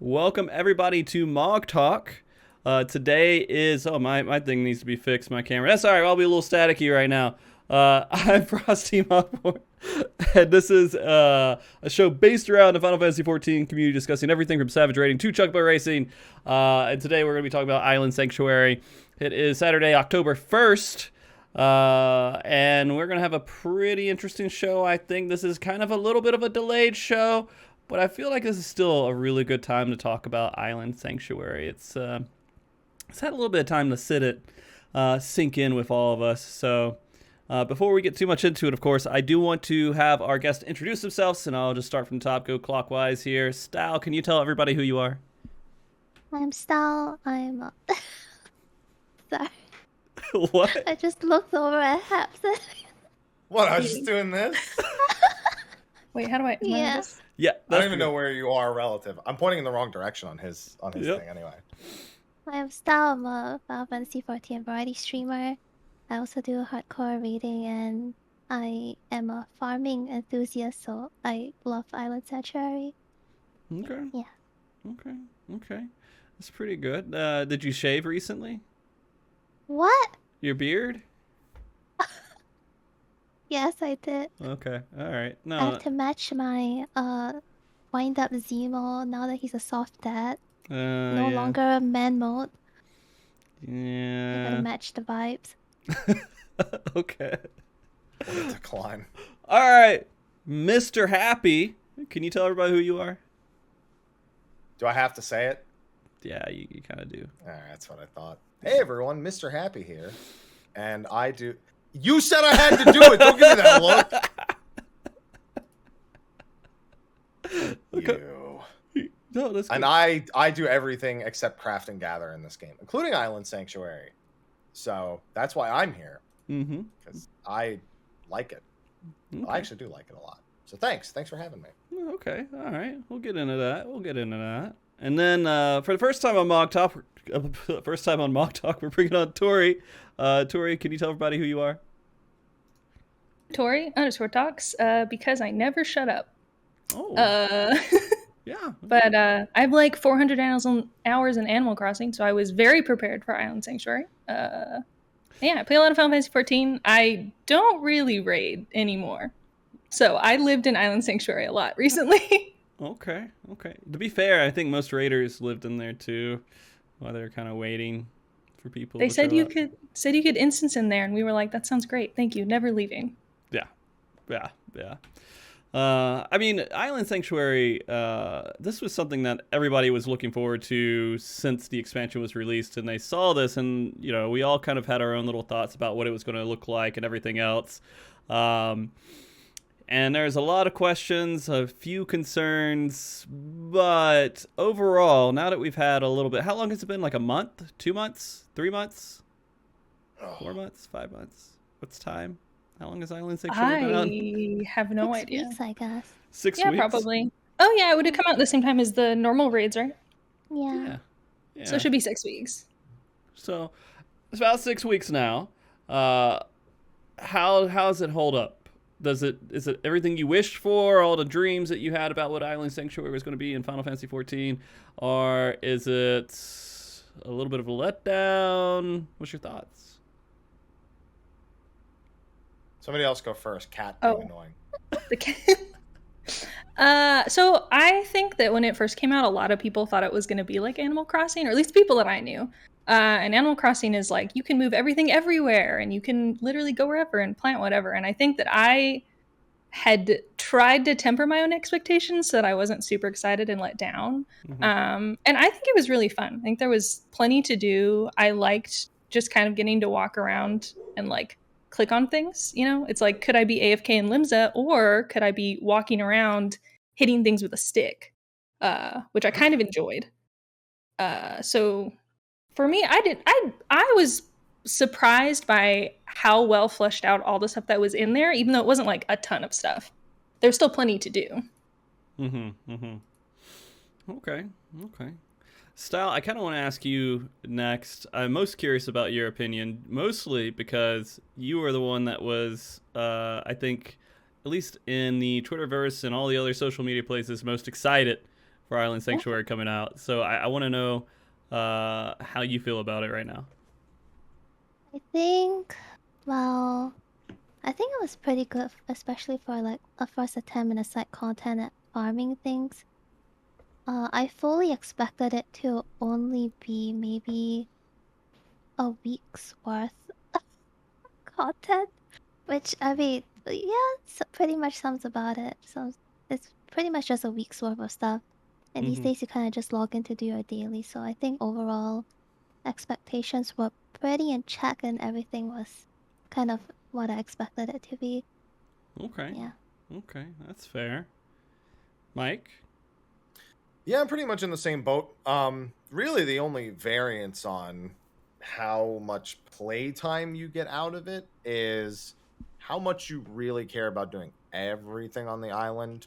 Welcome everybody to MogTalk. Today is my thing needs to be fixed. My camera. That's all right. I'll be a little staticky right now. I'm Frosty Mopboard, and this is a show based around the Final Fantasy XIV community, discussing everything from Savage Raiding to Chocobo Racing. And today we're going to be talking about Island Sanctuary. It is Saturday, October 1st. And we're going to have a pretty interesting show. I think this is kind of a little bit of a delayed show, but I feel like this is still a really good time to talk about Island Sanctuary. It's had a little bit of time to sink in with all of us. So before we get too much into it, of course, I do want to have our guests introduce themselves, and I'll just start from the top, go clockwise here. Stal, can you tell everybody who you are? I'm Stal. I'm sorry. What? I just looked over at Haps. What? I was just doing this? Wait, how do I? Yes. Yeah. I don't even know where you are relative. I'm pointing in the wrong direction on his Yep. thing anyway. I'm Stal. I'm a Final Fantasy XIV variety streamer. I also do hardcore reading, and I am a farming enthusiast, so I love Island Sanctuary. Okay. Yeah. Okay. That's pretty good. Did you shave recently? What? Your beard? Yes, I did. Okay. All right. I No. have to match my wind-up Zemo now that he's a soft dad. No Yeah. longer man mode. I gotta Yeah. match the vibes. Okay. What a decline. All right, MrHappy. Can you tell everybody who you are? Do I have to say it? Yeah, you kind of do. All right, that's what I thought. Hey everyone, MrHappy here, and I do. You said I had to do it. Don't give me that look. Okay. You. No, that's good. And I do everything except craft and gather in this game, including Island Sanctuary. So that's why I'm here, Mm-hmm. because I like it. Okay. I actually do like it a lot. So thanks for having me. Okay. All right. We'll get into that. And then for the first time on MogTalk, we're bringing on Tori. Tori, can you tell everybody who you are? Tori _talks because I never shut up. Oh. Yeah. But I have like 400 hours in Animal Crossing, so I was very prepared for Island Sanctuary. Yeah, I play a lot of Final Fantasy XIV. I don't really raid anymore, so I lived in Island Sanctuary a lot recently. Okay. To be fair, I think most raiders lived in there too, while they're kind of waiting for people. They to said show you up. could instance in there, and we were like, that sounds great. Thank you. Never leaving. Yeah. I mean, Island Sanctuary, this was something that everybody was looking forward to since the expansion was released, and they saw this, and, you know, we all kind of had our own little thoughts about what it was going to look like and everything else. And there's a lot of questions, a few concerns, but overall, now that we've had a little bit, how long has it been? Like a month? 2 months? 3 months? 4 months? 5 months? What's time? How long has Island Sanctuary been on? I have no 6 idea. weeks, I guess. 6 Yeah, weeks? probably. Oh yeah, it would have come out at the same time as the normal raids, right? Yeah. Yeah. So it should be 6 weeks. So it's about 6 weeks now. How's it hold up? Is it everything you wished for, all the dreams that you had about what Island Sanctuary was going to be in Final Fantasy XIV, or is it a little bit of a letdown? What's your thoughts? Somebody else go first. Cat Oh. being annoying. So I think that when it first came out, a lot of people thought it was going to be like Animal Crossing, or at least people that I knew. And Animal Crossing is like, you can move everything everywhere, and you can literally go wherever and plant whatever. And I think that I had tried to temper my own expectations so that I wasn't super excited and let down. Mhm. And I think it was really fun. I think there was plenty to do. I liked just kind of getting to walk around and like click on things, you know? It's like, could I be AFK in Limsa, or could I be walking around hitting things with a stick? Which I kind of enjoyed. So for me, I was surprised by how well fleshed out all the stuff that was in there, even though it wasn't like a ton of stuff. There's still plenty to do. Okay. Stal, I kind of want to ask you next. I'm most curious about your opinion, mostly because you were the one that was, I think, at least in the Twitterverse and all the other social media places, most excited for Island Sanctuary coming out. So I want to know how you feel about it right now. I think, well, I think it was pretty good, especially for like a first attempt in a side content at farming things. I fully expected it to only be maybe a week's worth of content, which I mean, yeah, pretty much sums about it. So it's pretty much just a week's worth of stuff. And these days you kind of just log in to do your daily. So I think overall expectations were pretty in check, and everything was kind of what I expected it to be. Okay. Yeah. Okay, that's fair. Mike? Yeah, I'm pretty much in the same boat. Really, the only variance on how much playtime you get out of it is how much you really care about doing everything on the island.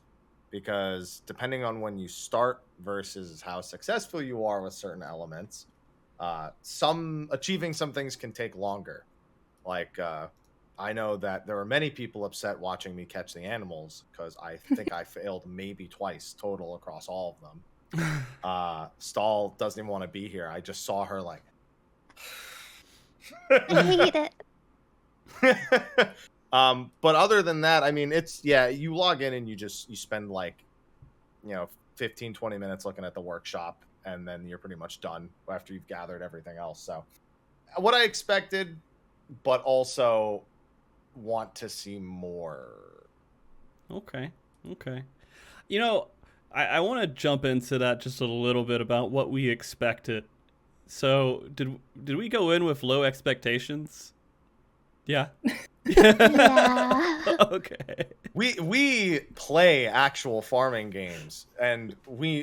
Because depending on when you start versus how successful you are with certain elements, achieving some things can take longer. Like, I know that there were many people upset watching me catch the animals because I think I failed maybe twice total across all of them. Stal doesn't even want to be here. I just saw her like. I hate it. But other than that, I mean, you log in and you spend like, 15, 20 minutes looking at the workshop, and then you're pretty much done after you've gathered everything else. So what I expected, but also want to see more. Okay. I want to jump into that just a little bit about what we expected. So did we go in with low expectations? Yeah. Yeah. Okay. We play actual farming games, and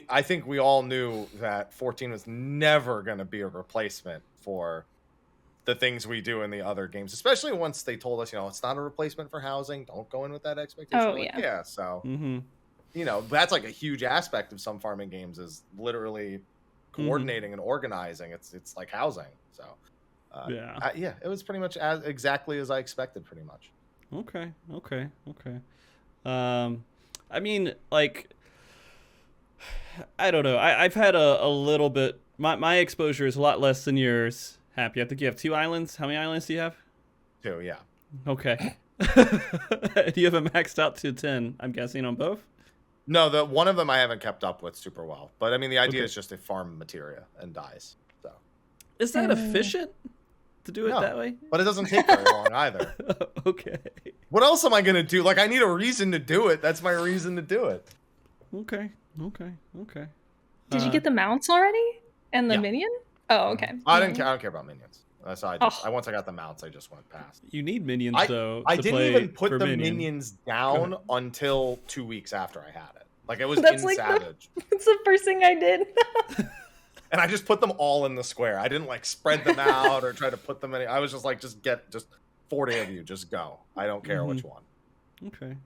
I think we all knew that 14 was never going to be a replacement for the things we do in the other games, especially once they told us, it's not a replacement for housing. Don't go in with that expectation. Oh, yeah. Yeah. So, that's like a huge aspect of some farming games is literally coordinating and organizing. It's like housing. So, it was pretty much exactly as I expected, pretty much. Okay. I mean, like, I don't know. I've had a little bit. My exposure is a lot less than yours. Happy. I think you have 2 islands. How many islands do you have? 2, yeah. Okay. Do you have it maxed out to 10? I'm guessing on both. No, the one of them I haven't kept up with super well. But I mean, the idea is just to farm materia and dies. So is that efficient to do it that way? But it doesn't take very long either. Okay. What else am I gonna do? Like, I need a reason to do it. That's my reason to do it. Okay. Did you get the mounts already and the minion? Oh, okay. I don't care about minions. So once I got the mounts, I just went past. You need minions though. I didn't even put the minions down until 2 weeks after I had it. Like, it was in Savage. That's the first thing I did. And I just put them all in the square. I didn't like spread them out or try to put them in. I was just like, just 40 of you, just go. I don't care which one. Okay.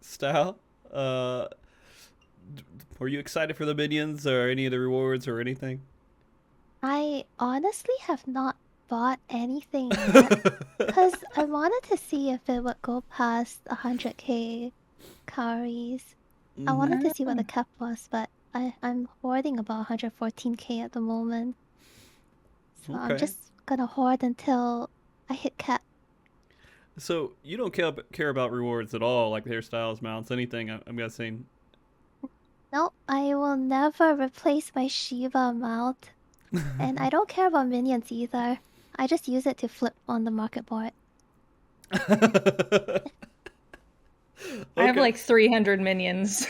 Stal, were you excited for the minions or any of the rewards or anything? I honestly have not bought anything yet because I wanted to see if it would go past 100k calories. I wanted to see what the cap was, but I'm hoarding about 114k at the moment. So I'm just gonna hoard until I hit cap. So you don't care about rewards at all, like hairstyles, mounts, anything, I'm guessing? No, I will never replace my Shiva mount. And I don't care about minions either. I just use it to flip on the market board. I have like 300 minions.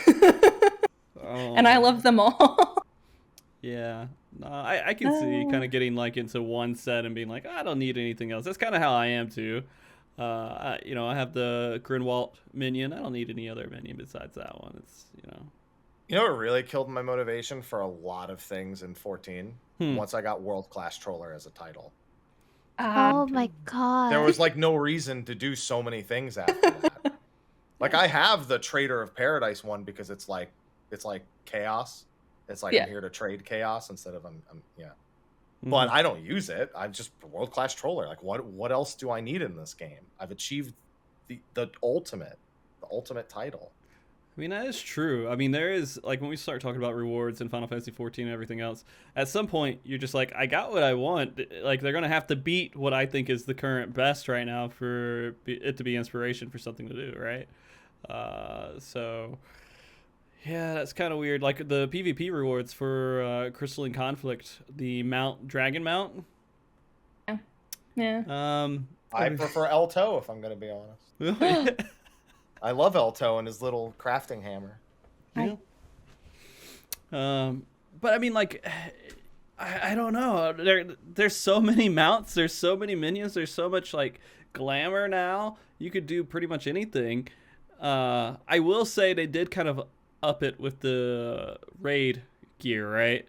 And I love them all. Yeah. I can see kind of getting like into one set and being like, I don't need anything else. That's kind of how I am too. I have the Grinwald minion. I don't need any other minion besides that one. It's, You know what really killed my motivation for a lot of things in 14? Once I got World Class Troller as a title. Oh my god. There was like no reason to do so many things after that. Like, I have the Trader of Paradise one because it's like chaos. It's like I'm here to trade chaos instead of But I don't use it. I'm just World Class Troller. Like, what else do I need in this game? I've achieved the ultimate title. I mean, that is true. I mean, there is, like, when we start talking about rewards in Final Fantasy XIV and everything else, at some point, you're just like, I got what I want. Like, they're going to have to beat what I think is the current best right now for it to be inspiration for something to do, right? So, yeah, that's kind of weird. Like, the PvP rewards for Crystalline Conflict, the Dragon Mount. Yeah. I prefer Elto, if I'm going to be honest. I love Elto and his little crafting hammer. Yeah. But I mean, like, I don't know. There's so many mounts. There's so many minions. There's so much like glamour now. You could do pretty much anything. I will say they did kind of up it with the raid gear, right?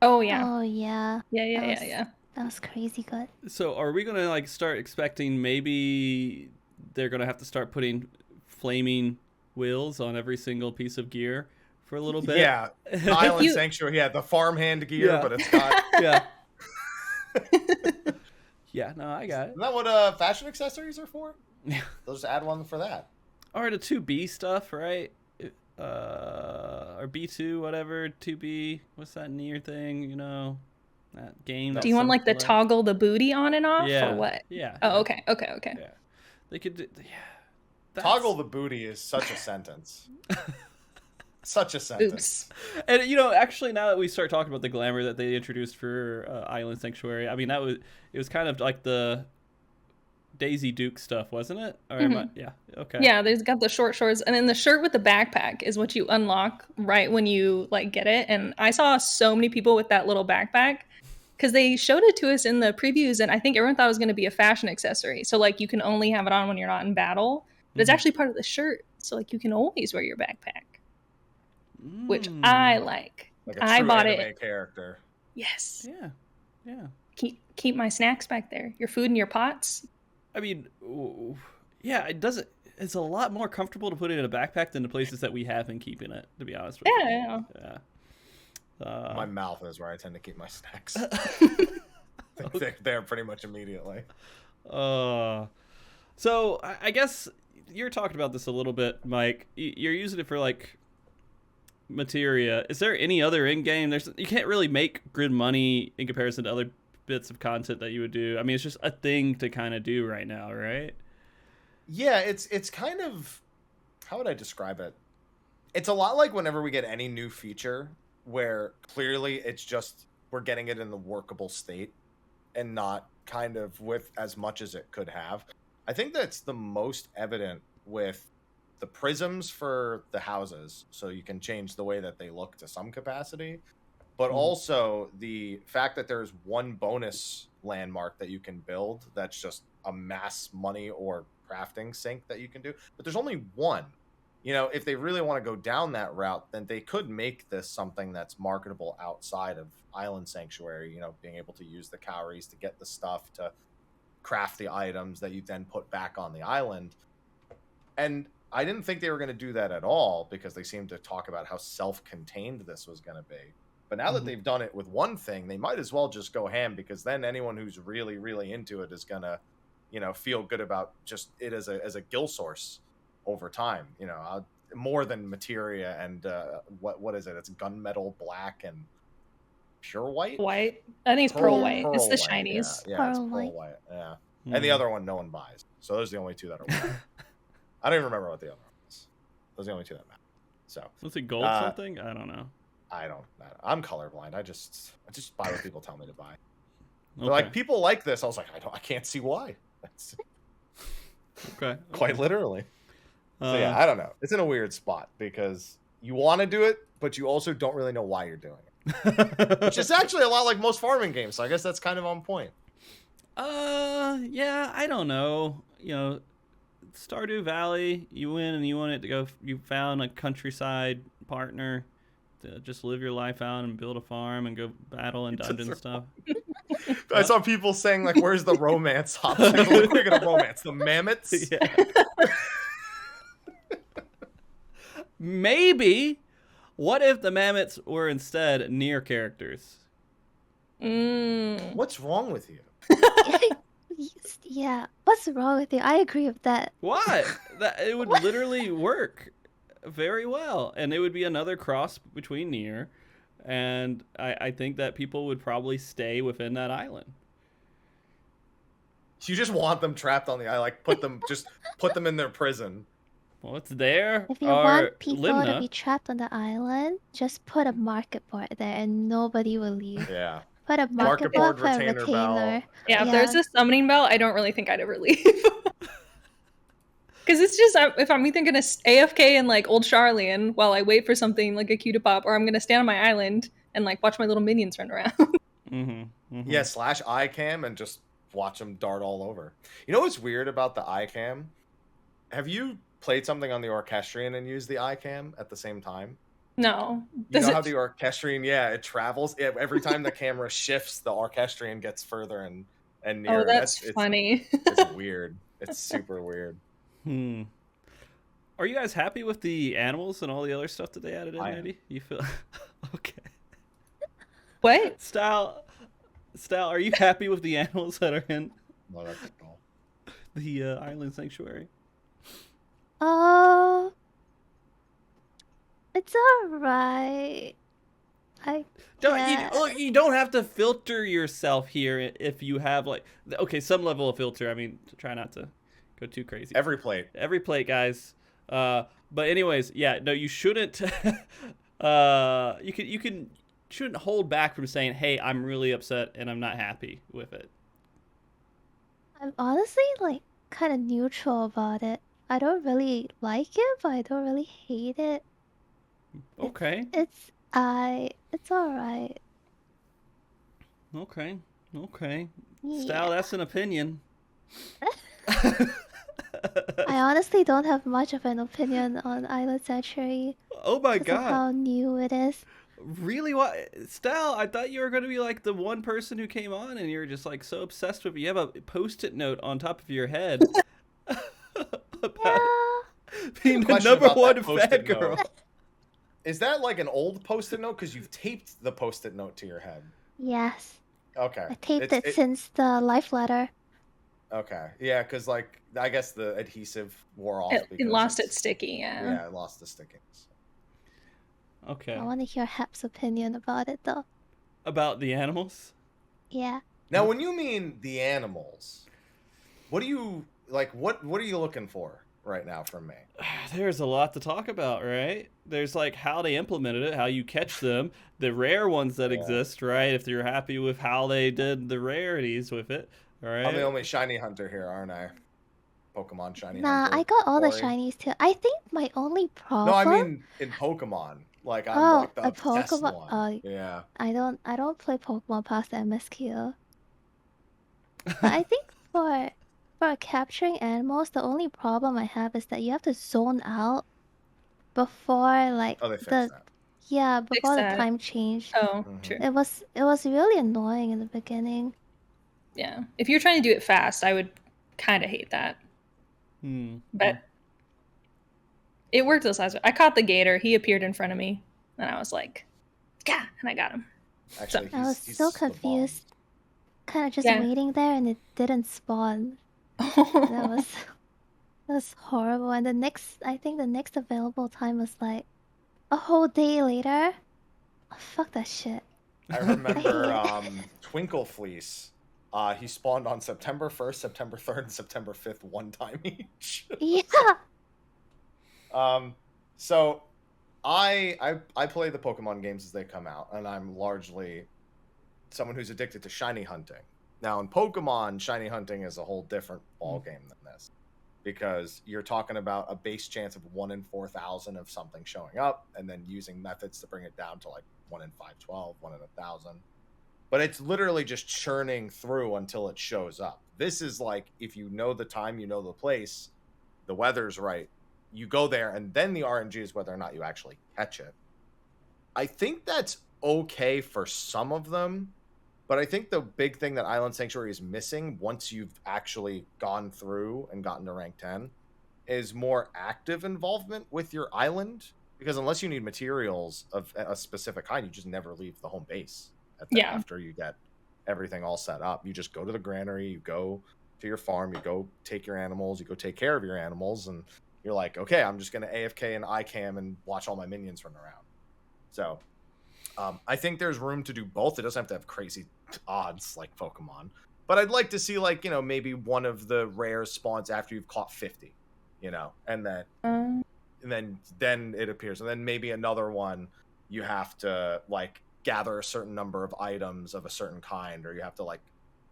Oh yeah. Oh yeah. Yeah. That was crazy good. So are we gonna like start expecting maybe they're gonna have to start putting flaming wheels on every single piece of gear for a little bit? Yeah, Island Sanctuary. Yeah, the farmhand gear, but it's got. Yeah. Yeah. No, I got it. Isn't that what fashion accessories are for? Yeah. They'll just add one for that. Or the 2B stuff, right? Or B2, whatever. 2B. What's that near thing? You know, that game. Do you want like the toggle the booty on and off, or what? Yeah. Oh, okay. Yeah. They could do. Yeah. Toggle the booty is such a sentence. Such a sentence. Oops. And you know, actually, now that we start talking about the glamour that they introduced for Island Sanctuary, I mean, it was kind of like the Daisy Duke stuff, wasn't it? Or yeah. Okay. Yeah, there's got the short shorts, and then the shirt with the backpack is what you unlock right when you like get it. And I saw so many people with that little backpack because they showed it to us in the previews, and I think everyone thought it was going to be a fashion accessory. So like you can only have it on when you're not in battle, but it's actually part of the shirt. So like you can always wear your backpack, which I like. Like a true I bought anime it. character. Yes. Yeah. Keep my snacks back there. Your food in your pots. I mean, yeah, it doesn't. It's a lot more comfortable to put it in a backpack than the places that we have been keeping it, to be honest with you. Yeah. My mouth is where I tend to keep my snacks. They're there pretty much immediately. So I guess you're talking about this a little bit, Mike. You're using it for like materia. Is there any other in-game? You can't really make grid money in comparison to other bits of content that you would do. I mean, it's just a thing to kind of do right now, right? Yeah, it's kind of, how would I describe it? It's a lot like whenever we get any new feature where clearly it's just we're getting it in the workable state and not kind of with as much as it could have. I think that's the most evident with the prisms for the houses, so you can change the way that they look to some capacity, but also the fact that there's one bonus landmark that you can build that's just a mass money or crafting sink that you can do, but there's only one. You know, if they really want to go down that route, then they could make this something that's marketable outside of Island Sanctuary, you know, being able to use the cowries to get the stuff to craft the items that you then put back on the island. And I didn't think they were going to do that at all because they seemed to talk about how self-contained this was going to be. But now that they've done it with one thing, they might as well just go ham, because then anyone who's really, really into it is going to, you know, feel good about just it as a gill source over time, you know, more than materia and what is it? It's gunmetal black and pure white. I think it's pearl white. It's the white, shinies. Yeah, it's pearl white. Yeah, and the other one no one buys. So those are the only two that are white. I don't even remember what the other one was. Those are the only two that matter. So was it gold something? I don't know. I'm colorblind. I just buy what people tell me to buy. Okay. Like, people like this. I was like, I can't see why. That's okay. Quite literally. So yeah, I don't know. It's in a weird spot because you want to do it, but you also don't really know why you're doing it. Which is actually a lot like most farming games, so I guess that's kind of on point. Yeah, I don't know. You know, Stardew Valley, you win and you want it to go, you found a countryside partner to just live your life out and build a farm and go battle and dungeon stuff. I saw people saying, like, where's the romance option? We're going to romance the mammoths. Yeah. Maybe. What if the mammoths were instead near characters? What's wrong with you? Yeah, what's wrong with you? I agree with that. What? It would literally work. very well, and it would be another cross between Nier, and I think that people would probably stay within that island. You just want them trapped on the island, like put them in their prison. Well, it's there. If you Or want people to Limna. be trapped on the island, just put a market board there and nobody will leave. Yeah. Put a market board, board for a retainer bell. retainer. Yeah, if there's a summoning bell, I don't really think I'd ever leave. Because it's just, if I'm either going to AFK in like Old Charlian while I wait for something like a queue to pop, or I'm going to stand on my island and like watch my little minions run around. Yeah, slash iCam and just watch them dart all over. You know what's weird about the iCam? Have you played something on the Orchestrion and used the iCam at the same time? No. You know how the Orchestrion, it travels. Every time the camera shifts, the Orchestrion gets further and nearer. Oh, that's funny. It's weird. It's super weird. Are you guys happy with the animals and all the other stuff that they added in, Eddie? You feel okay? What? Stal, are you happy with the animals that are in the island sanctuary? It's alright. You don't have to filter yourself here if you have like some level of filter. I mean, try not to go too crazy. Every plate, guys. But anyways, you shouldn't. You shouldn't hold back from saying, "Hey, I'm really upset and I'm not happy with it." I'm honestly like kind of neutral about it. I don't really like it, but I don't really hate it. Okay. It's alright. Okay. Yeah. Stal, that's an opinion. I honestly don't have much of an opinion on Island Sanctuary. Oh my because of god. how new it is. Really? What? Stal, I thought you were going to be like the one person who came on and you're just like so obsessed with it. You have a post-it note on top of your head. about being the number one fat girl. Is that like an old post-it note? Because you've taped the post-it note to your head. Yes. Okay. I taped it since the life letter. Okay. Yeah, because like I guess the adhesive wore off. It lost its sticky. Yeah, it lost the stickings. Okay. I want to hear Hap's opinion about it though. About the animals? Yeah. Now, when you mean the animals, what do you like? What are you looking for right now from me? There's a lot to talk about, right? There's like how they implemented it, how you catch them, the rare ones that exist, right? If you're happy with how they did the rarities with it, right? I'm the only shiny hunter here, aren't I? Pokemon shiny hunter. Nah, I got all the Tori. shinies too. I think my only problem. No, I mean in Pokemon. Like I'm like the obsessed one. Yeah. I don't play Pokemon past MSQ. But I think for capturing animals, the only problem I have is that you have to zone out before like they fixed that. Yeah, before the that. time changed. Oh, true. It was really annoying in the beginning. Yeah. If you're trying to do it fast, I would kind of hate that. But it worked this last. I caught the gator. He appeared in front of me, and I was like, "Yeah!" and I got him. Actually, I was so confused, kind of just waiting there, and it didn't spawn. That was horrible. And I think the next available time was like a whole day later. Oh, fuck that shit. I remember Twinkle Fleece. He spawned on September 1st, September 3rd, and September 5th, one time each. Yeah. So I play the Pokemon games as they come out, and I'm largely someone who's addicted to shiny hunting. Now in Pokemon, shiny hunting is a whole different ball game than this, because you're talking about a base chance of 1 in 4,000 of something showing up, and then using methods to bring it down to like 1 in 512, 1 in 1,000. But it's literally just churning through until it shows up. This is like, if you know the time, you know the place, the weather's right, you go there, and then the RNG is whether or not you actually catch it. I think that's okay for some of them, but I think the big thing that Island Sanctuary is missing once you've actually gone through and gotten to rank 10 is more active involvement with your island, because unless you need materials of a specific kind, you just never leave the home base. After you get everything all set up, you just go to the granary, you go to your farm, you go take your animals, you go take care of your animals, and you're like, okay, I'm just going to AFK and ICAM and watch all my minions run around. So I think there's room to do both. It doesn't have to have crazy odds like Pokemon, but I'd like to see, like, you know, maybe one of the rare spawns after you've caught 50, you know, and then it appears, and then maybe another one you have to like gather a certain number of items of a certain kind, or you have to like,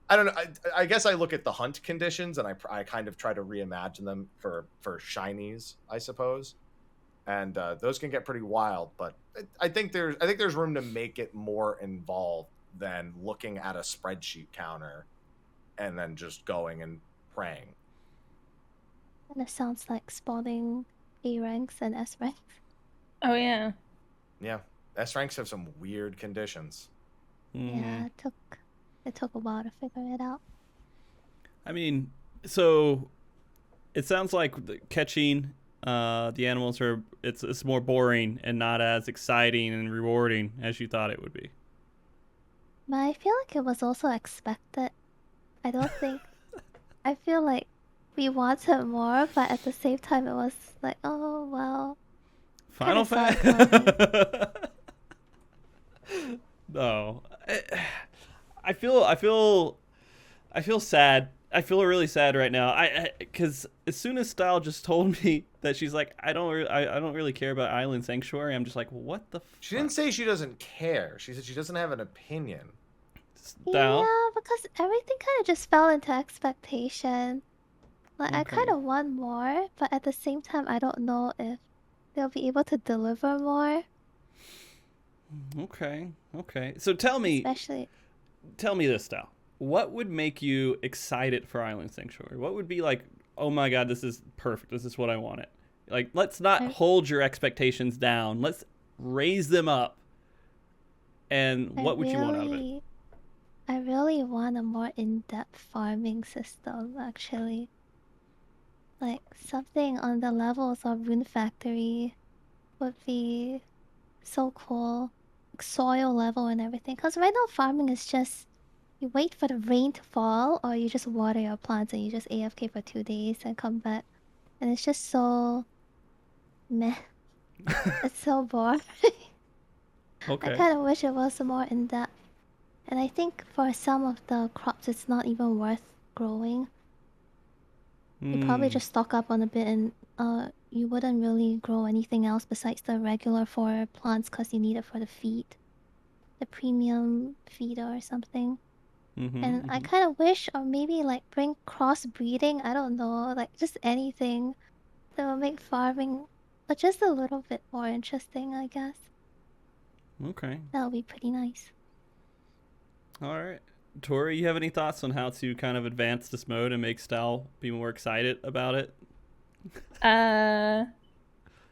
I don't know. I guess I look at the hunt conditions and I kind of try to reimagine them for shinies, I suppose. And those can get pretty wild, but I think there's room to make it more involved than looking at a spreadsheet counter and then just going and praying. And it sounds like spawning A ranks and S ranks. Oh yeah. Yeah, S ranks have some weird conditions. Yeah, it took a while to figure it out. I mean, so it sounds like catching the animals it's more boring and not as exciting and rewarding as you thought it would be. But I feel like it was also expected. I don't think. I feel like we wanted more, but at the same time, it was like, oh well. Final Fact. No, I feel sad. I feel really sad right now. Because as soon as Stal just told me that she's like, I don't really care about Island Sanctuary, I'm just like, what the? She didn't say she doesn't care. She said she doesn't have an opinion. Stal? Yeah, because everything kind of just fell into expectation. Like, I Okay. kind of want more, but at the same time, I don't know if they'll be able to deliver more. Okay. So tell me Especially, this, Stal. What would make you excited for Island Sanctuary? What would be like, oh my god, this is perfect. This is what I wanted. Like, let's not hold your expectations down. Let's raise them up. And what would you want out of it? I really want a more in-depth farming system, actually. Like, something on the levels of Rune Factory would be so cool. Like, soil level and everything. Because right now, farming is just, you wait for the rain to fall, or you just water your plants and you just AFK for 2 days and come back. And it's just so meh. It's so boring. Okay. I kind of wish it was more in-depth. And I think for some of the crops, it's not even worth growing. You probably just stock up on a bit, and you wouldn't really grow anything else besides the regular 4 plants because you need it for the feed. The premium feeder or something. And I kind of wish, or maybe like bring crossbreeding, I don't know, like just anything that will make farming just a little bit more interesting, I guess. Okay. That would be pretty nice. All right. Tori, you have any thoughts on how to kind of advance this mode and make Stal be more excited about it? I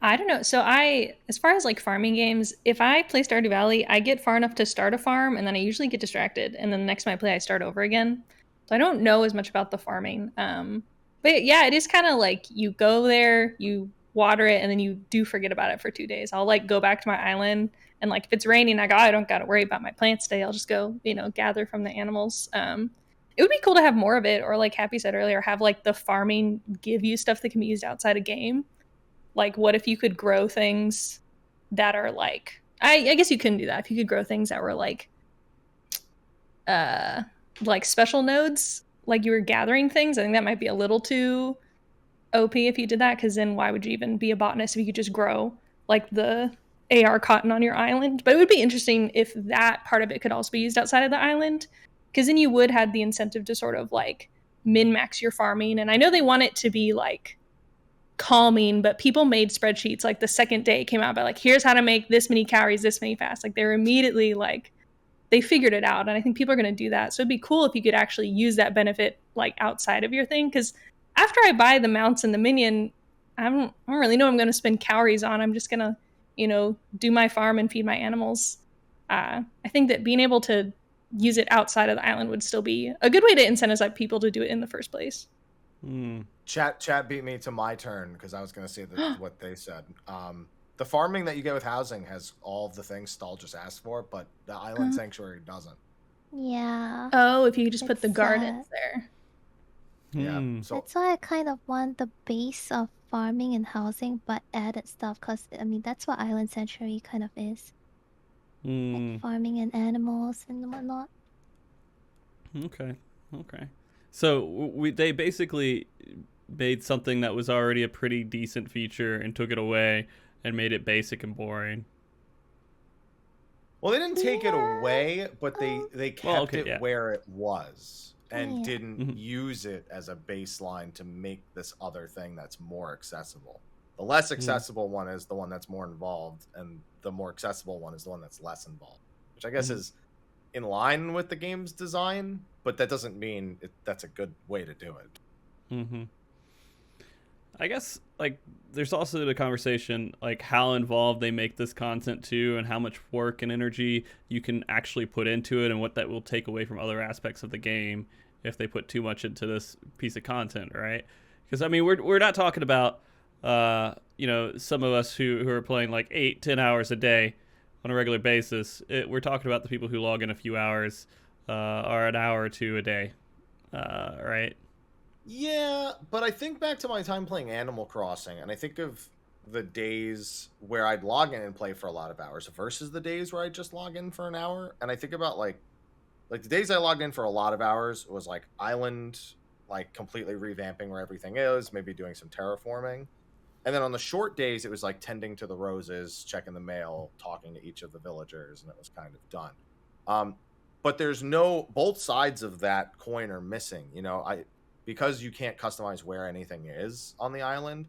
don't know. So as far as like farming games, if I play Stardew Valley, I get far enough to start a farm and then I usually get distracted. And then the next time I play, I start over again. So I don't know as much about the farming. But yeah, it is kind of like you go there, you water it, and then you do forget about it for 2 days. I'll like go back to my island, and like if it's raining, I don't got to worry about my plants today. I'll just go, gather from the animals. It would be cool to have more of it, or like Happy said earlier, have like the farming give you stuff that can be used outside a game. Like, what if you could grow things that are like, I guess you couldn't do that. If you could grow things that were like special nodes, like you were gathering things, I think that might be a little too OP if you did that, because then why would you even be a botanist if you could just grow like the AR cotton on your island? But it would be interesting if that part of it could also be used outside of the island, because then you would have the incentive to sort of like min-max your farming. And I know they want it to be like calming, but people made spreadsheets like the second day it came out about like, here's how to make this many calories this many fast. Like they were immediately like, they figured it out, and I think people are going to do that. So it'd be cool if you could actually use that benefit like outside of your thing, because after I buy the mounts and the minion, I don't really know what I'm going to spend calories on. I'm just going to, do my farm and feed my animals. I think that being able to use it outside of the island would still be a good way to incentivize people to do it in the first place. Chat beat me to my turn because I was going to say what they said. The farming that you get with housing has all of the things Stal just asked for, but the Island Sanctuary doesn't. Yeah. Oh, if you could just put the It's gardens there. Yeah. Hmm. So That's why I kind of want the base of farming and housing, but added stuff. Cause I mean, that's what Island Sanctuary kind of is, like Hmm. farming and animals and whatnot. Okay. Okay. So they basically made something that was already a pretty decent feature and took it away and made it basic and boring. well, they didn't take it Yeah. away, but they Well, kept okay, it yeah. where it was and Yeah. didn't Mhm. use it as a baseline to make this other thing that's more accessible. The less accessible one is the one that's more involved, and the more accessible one is the one that's less involved, which I guess Mhm. is in line with the game's design, but that doesn't mean that's a good way to do it. Mm-hmm. I guess like there's also the conversation like how involved they make this content too, and how much work and energy you can actually put into it, and what that will take away from other aspects of the game if they put too much into this piece of content, right? Because I mean, we're not talking about some of us who are playing like 8-10 hours a day on a regular basis. We're talking about the people who log in a few hours or an hour or two a day, right? Yeah, but I think back to my time playing Animal Crossing, and I think of the days where I'd log in and play for a lot of hours versus the days where I'd just log in for an hour. And I think about like the days I logged in for a lot of hours was like Island, like completely revamping where everything is, maybe doing some terraforming. And then on the short days, it was like tending to the roses, checking the mail, talking to each of the villagers, and it was kind of done. But there's both sides of that coin are missing. Because you can't customize where anything is on the island.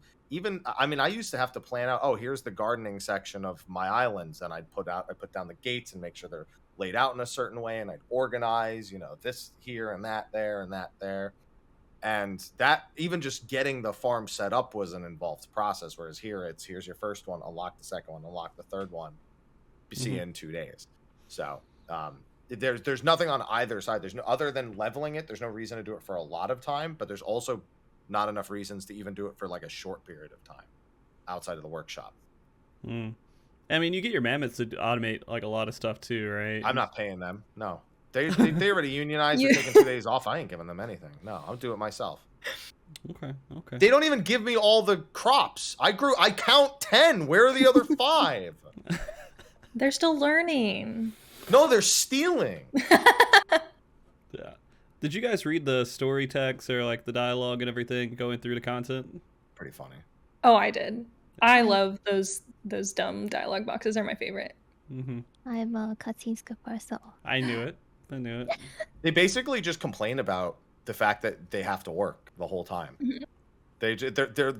I mean, I used to have to plan out, oh, here's the gardening section of my islands, and I put down the gates and make sure they're laid out in a certain way, and I'd organize, this here and that there and that there. And that even just getting the farm set up was an involved process, whereas here's your first one, unlock the second one, unlock the third one, see you in 2 days. So there's nothing on either side. There's no, other than leveling it, there's no reason to do it for a lot of time, but there's also not enough reasons to even do it for like a short period of time outside of the workshop. I mean, you get your mammoths to automate like a lot of stuff too, right? I'm not paying them. No, they already unionized. They're taking 2 days off. I ain't giving them anything. No, I'll do it myself. Okay. They don't even give me all the crops. I count 10. Where are the other 5? They're still learning. No, they're stealing. Yeah. Did you guys read the story text or like the dialogue and everything going through the content? Pretty funny. Oh, I did. I love those dumb dialogue boxes. Are my favorite. Mm-hmm. I'm a cutscene skipper, so I knew it. They basically just complain about the fact that they have to work the whole time. Mhm.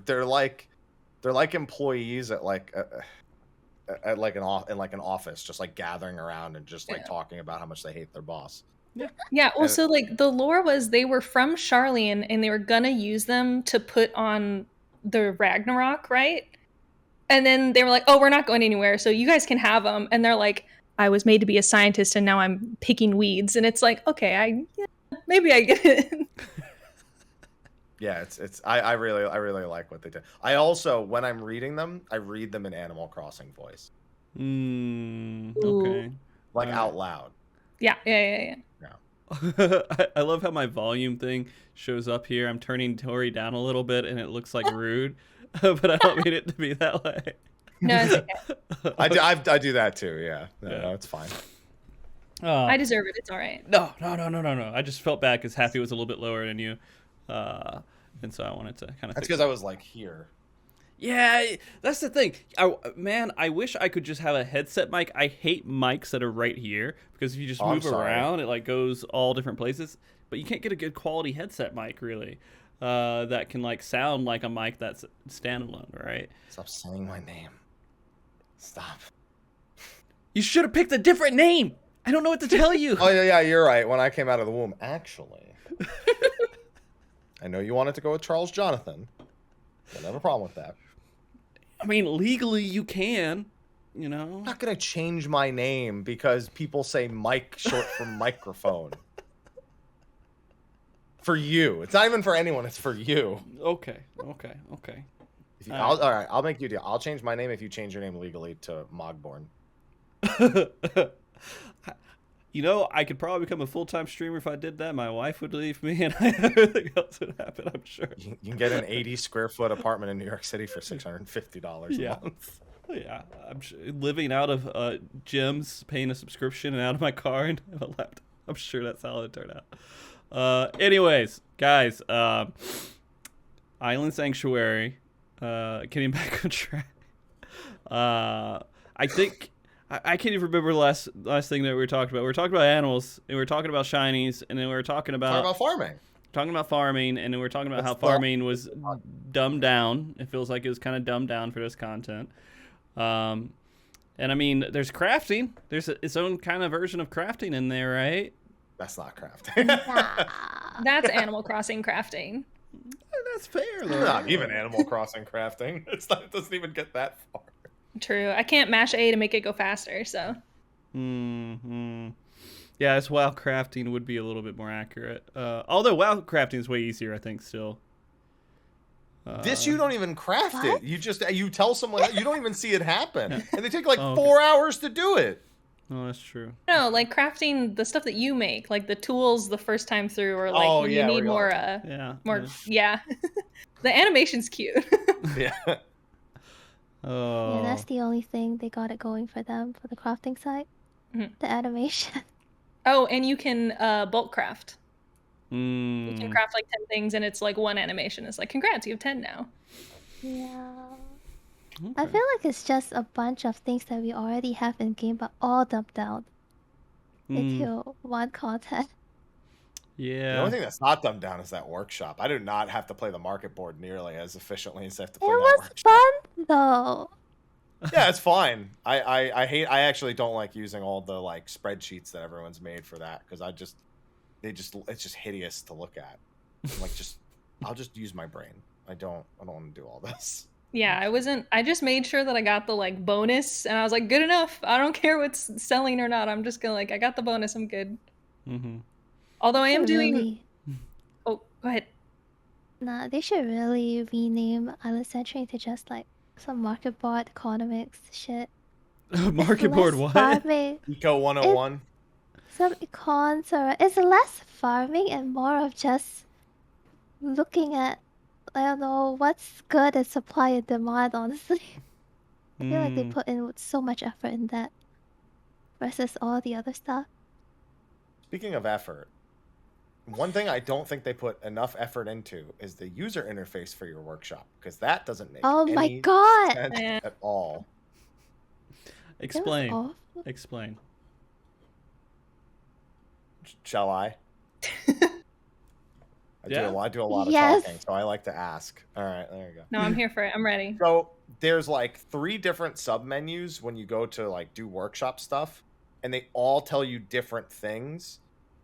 They're like employees at like an office, just like gathering around and just like talking about how much they hate their boss. Yeah, well, so like the lore was they were from Charlene and they were gonna use them to put on the Ragnarok, right? And then they were like, "Oh, we're not going anywhere, so you guys can have them." And they're like, "I was made to be a scientist, and now I'm picking weeds." And it's like, okay, maybe I get it. Yeah, I really like what they did. I also, when I'm reading them, I read them in Animal Crossing voice, Okay. like out loud. Yeah. I love how my volume thing shows up here. I'm turning Tori down a little bit, and it looks like rude, but I don't mean it to be that way. No, it's okay. I do that too. Yeah, no, it's fine. I deserve it. It's all right. No. I just felt bad because Happy was a little bit lower than you, and so I wanted to kind of. That's because I was like here. Yeah, that's the thing. I wish I could just have a headset mic. I hate mics that are right here because if you just move around, it like goes all different places. But you can't get a good quality headset mic really that can like sound like a mic that's standalone, right? Stop saying my name. Stop. You should have picked a different name. I don't know what to tell you. Oh yeah, you're right. When I came out of the womb, actually, I know you wanted to go with Charles Jonathan. I don't have a problem with that. I mean, legally you can, I'm not gonna change my name because people say mic short for microphone. For you, it's not even for anyone. It's for you. Okay. All right, I'll make you a deal. I'll change my name if you change your name legally to Mogborn. You know, I could probably become a full-time streamer if I did that. My wife would leave me, and everything else would happen, I'm sure. You can get an 80 square foot apartment in New York City for $650 a month. Yeah, I'm sure, living out of gyms, paying a subscription, and out of my car and have a laptop. I'm sure that's how it turned out. Anyways, guys, Island Sanctuary, getting back on track. I think I can't even remember the last thing that we were talking about. We were talking about animals, and we were talking about shinies, and then we were talking about farming. Talking about farming, and then we were talking about how farming was dumbed down. It feels like it was kind of dumbed down for this content. And I mean, there's crafting. There's its own kind of version of crafting in there, right? That's not crafting. That's Animal Crossing crafting. That's fair, though. Not even Animal Crossing crafting. It doesn't even get that far. True. I can't mash A to make it go faster, so. Yeah, this WoW crafting would be a little bit more accurate. Although WoW crafting is way easier, I think, still. This you don't even craft it. You tell someone, you don't even see it happen. And they take like 4 hours to do it. Oh, that's true. No, like crafting the stuff that you make, like the tools the first time through, or like when you need more, yeah. The animation's cute. Yeah. Oh. Yeah, that's the only thing they got it going for them for the crafting side. The animation. Oh, and you can bulk craft. You can craft like 10 things, and it's like one animation. It's like, congrats, you have 10 now. Yeah. Okay. I feel like it's just a bunch of things that we already have in game, but all dumped down into one content. Yeah. The only thing that's not dumbed down is that workshop. I do not have to play the market board nearly as efficiently as I have to play It that was workshop. fun though. Yeah, it's fine. I actually don't like using all the like spreadsheets that everyone's made for that because it's just hideous to look at. Like I'll just use my brain. I don't want to do all this. Yeah, I just made sure that I got the like bonus, and I was like, good enough. I don't care what's selling or not. I'm just gonna like, I got the bonus, I'm good. Although I am doing. Oh, go ahead. Nah, they should really rename Island Sanctuary to just like some market board economics shit. Market board what? Farming. Eco 101. Some econs or it's less farming and more of just looking at, I don't know, what's good at supply and demand, honestly. I feel like they put in so much effort in that versus all the other stuff. Speaking of effort, one thing I don't think they put enough effort into is the user interface for your workshop, because that doesn't make any sense at all. Explain. Explain. Shall I? I do a lot of talking, so I like to ask. All right, there you go. No, I'm here for it. I'm ready. So there's like 3 different sub menus when you go to like do workshop stuff, and they all tell you different things.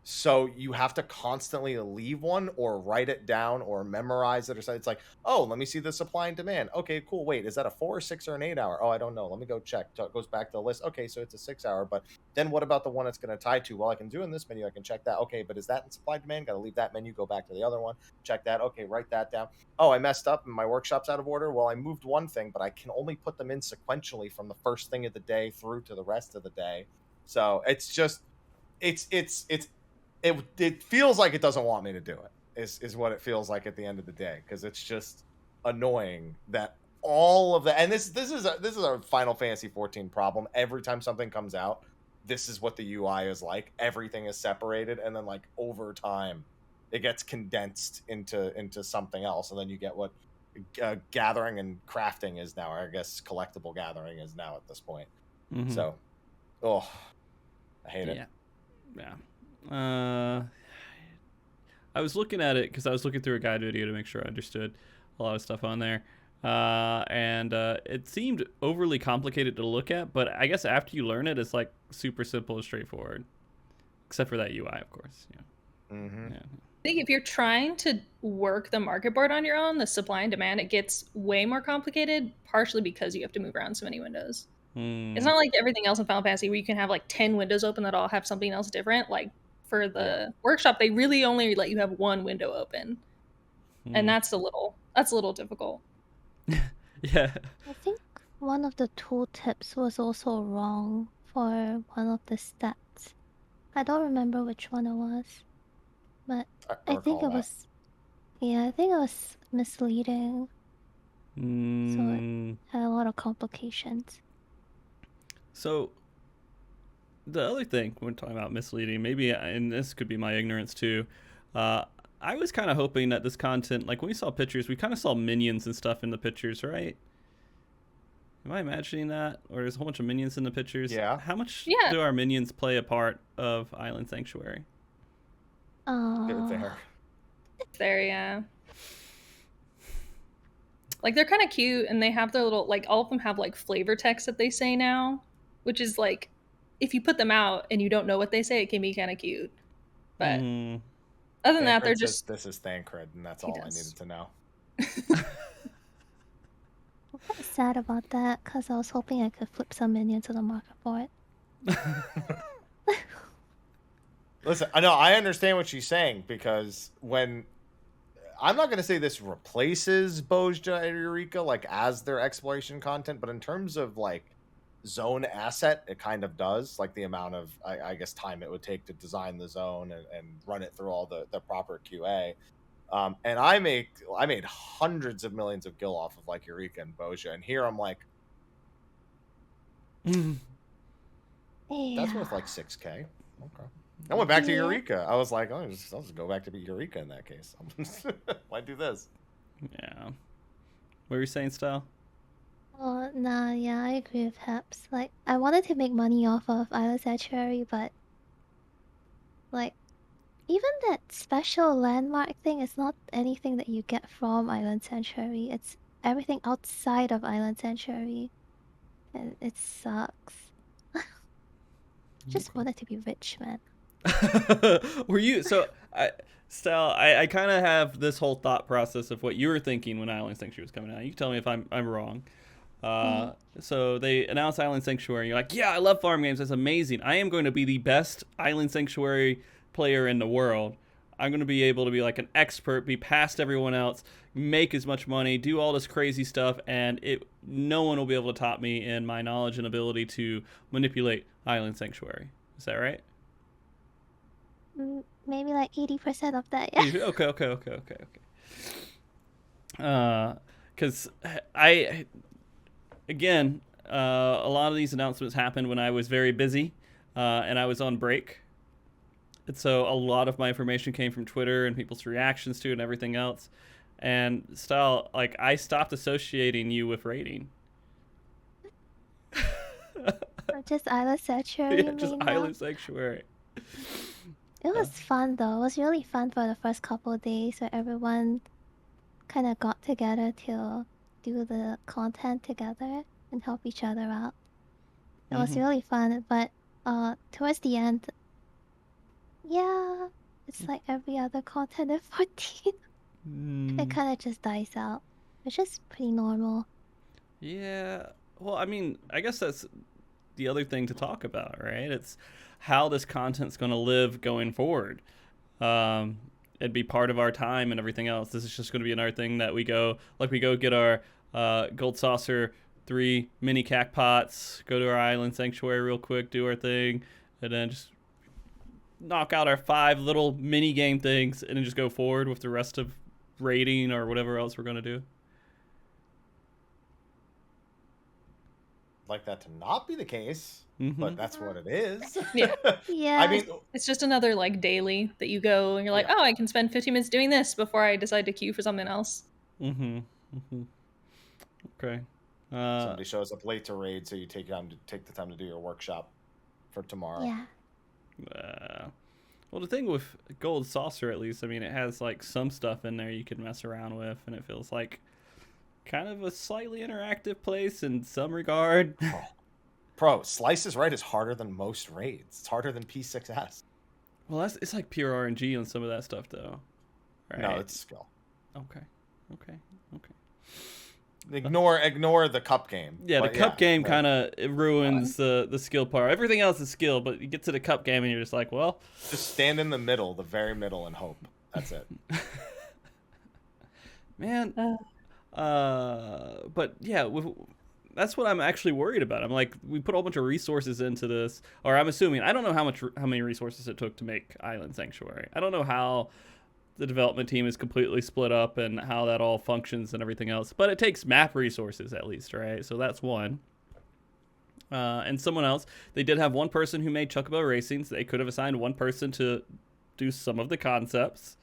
So you have to constantly leave one or write it down or memorize it or something. It's like, oh, let me see the supply and demand. Okay, cool. Wait, is that a 4 or 6 or an 8 hour? Oh, I don't know. Let me go check. So it goes back to the list. Okay, so it's a 6 hour. But then what about the one it's going to tie to? Well, I can do in this menu. I can check that. Okay, but is that in supply and demand? Got to leave that menu. Go back to the other one. Check that. Okay, write that down. Oh, I messed up and my workshop's out of order. Well, I moved one thing, but I can only put them in sequentially from the first thing of the day through to the rest of the day. So it's just, it feels like it doesn't want me to do it, is what it feels like at the end of the day, because it's just annoying that all of that. And this is a Final Fantasy 14 problem. Every time something comes out, this is what the UI is like. Everything is separated, and then like over time, it gets condensed into something else, and then you get what gathering and crafting is now, or I guess collectible gathering is now at this point. So, I hate it. Yeah. I was looking at it because I was looking through a guide video to make sure I understood a lot of stuff on there, and it seemed overly complicated to look at, but I guess after you learn it, it's like super simple and straightforward, except for that UI, of course. Yeah. I think if you're trying to work the market board on your own, the supply and demand, it gets way more complicated, partially because you have to move around so many windows. It's not like everything else in Final Fantasy where you can have like 10 windows open that all have something else different. Like for the workshop, they really only let you have one window open, and that's a little difficult. Yeah. I think one of the tooltips was also wrong for one of the stats. I don't remember which one it was, but I think recall it that. was. Yeah, I think it was misleading, so it Mm, had a lot of complications. so the other thing when talking about misleading, maybe, and this could be my ignorance too, uh, I was kind of hoping that this content, like when we saw pictures, we kind of saw minions and stuff in the pictures, right? Am I imagining that? Or there's a whole bunch of minions in the pictures? Yeah. How much Yeah. do our minions play a part of Island Sanctuary? They're Oh, there. There, yeah. Like they're kind of cute, and they have their little like all of them have like flavor text that they say now, which is like if you put them out and you don't know what they say, it can be kind of cute. But Mm. other than that, Thancred they're says just this is Thancred, and that's He all I does. needed to know. I'm kind of sad about that because I was hoping I could flip some minions to the market for it. Listen, I know I understand what she's saying because when I'm not going to say this replaces Bozja and Eureka like as their exploration content, but in terms of like zone asset, it kind of does. Like the amount of I guess time it would take to design the zone and run it through all the proper QA. And I made hundreds of millions of gil off of like Eureka and Bozja, and here I'm like, Yeah. that's worth like 6K. Okay. I went back to Yeah. Eureka. I was like, oh, I'll just go back to Eureka in that case. Why do this? Yeah. What were you saying, Style? Oh, nah, yeah, I agree with Haps. Like, I wanted to make money off of Island Sanctuary, but like, even that special landmark thing is not anything that you get from Island Sanctuary. It's everything outside of Island Sanctuary. And it sucks. Just wanted to be rich, man. Were you so? Style, I kind of have this whole thought process of what you were thinking when Island Sanctuary was coming out. You can tell me if I'm wrong. So they announced Island Sanctuary. You're like, yeah, I love farm games. That's amazing. I am going to be the best Island Sanctuary player in the world. I'm going to be able to be like an expert, be past everyone else, make as much money, do all this crazy stuff, and no one will be able to top me in my knowledge and ability to manipulate Island Sanctuary. Is that right? Maybe like 80% of that, yeah. Okay. Because again, a lot of these announcements happened when I was very busy, and I was on break. And so a lot of my information came from Twitter and people's reactions to it and everything else. And Style, like, I stopped associating you with rating. Or just Island Sanctuary, Yeah, just Island Sanctuary. It was fun though. It was really fun for the first couple of days where everyone kind of got together to do the content together and help each other out. It was really fun, but towards the end, yeah, it's like every other content in 14. It kind of just dies out, which is pretty normal. Yeah. Well, I mean, I guess that's the other thing to talk about, right? It's how this content's going to live going forward. It'd be part of our time and everything else. This is just going to be another thing that we go get our Gold Saucer 3 mini cack pots, go to our Island Sanctuary real quick, do our thing, and then just knock out our 5 little mini game things and then just go forward with the rest of raiding or whatever else we're going to do. Like that to not be the case, but that's what it is. Yeah. Yeah. I mean, it's just another like daily that you go and you're like, oh, I can spend 15 minutes doing this before I decide to queue for something else. Okay. Somebody shows up late to raid, so you take the time to do your workshop for tomorrow. Yeah. Well, the thing with Gold Saucer, at least, I mean, it has like some stuff in there you can mess around with, and it feels like kind of a slightly interactive place in some regard. Bro, Slices Right is harder than most raids. It's harder than P6S. Well, it's like pure RNG on some of that stuff, though. Right? No, it's skill. Okay. Ignore the cup game. Yeah, the cup game kind of ruins the skill part. Everything else is skill, but you get to the cup game and you're just like, well, just stand in the middle, the very middle, and hope. That's it. Man. But yeah, That's what I'm actually worried about. I'm like, we put a whole bunch of resources into this, or I'm assuming, I don't know how many resources it took to make Island Sanctuary. I don't know how the development team is completely split up and how that all functions and everything else, but it takes map resources at least, right? So that's one. And someone else, they did have one person who made Chocobo Racing, so they could have assigned one person to do some of the concepts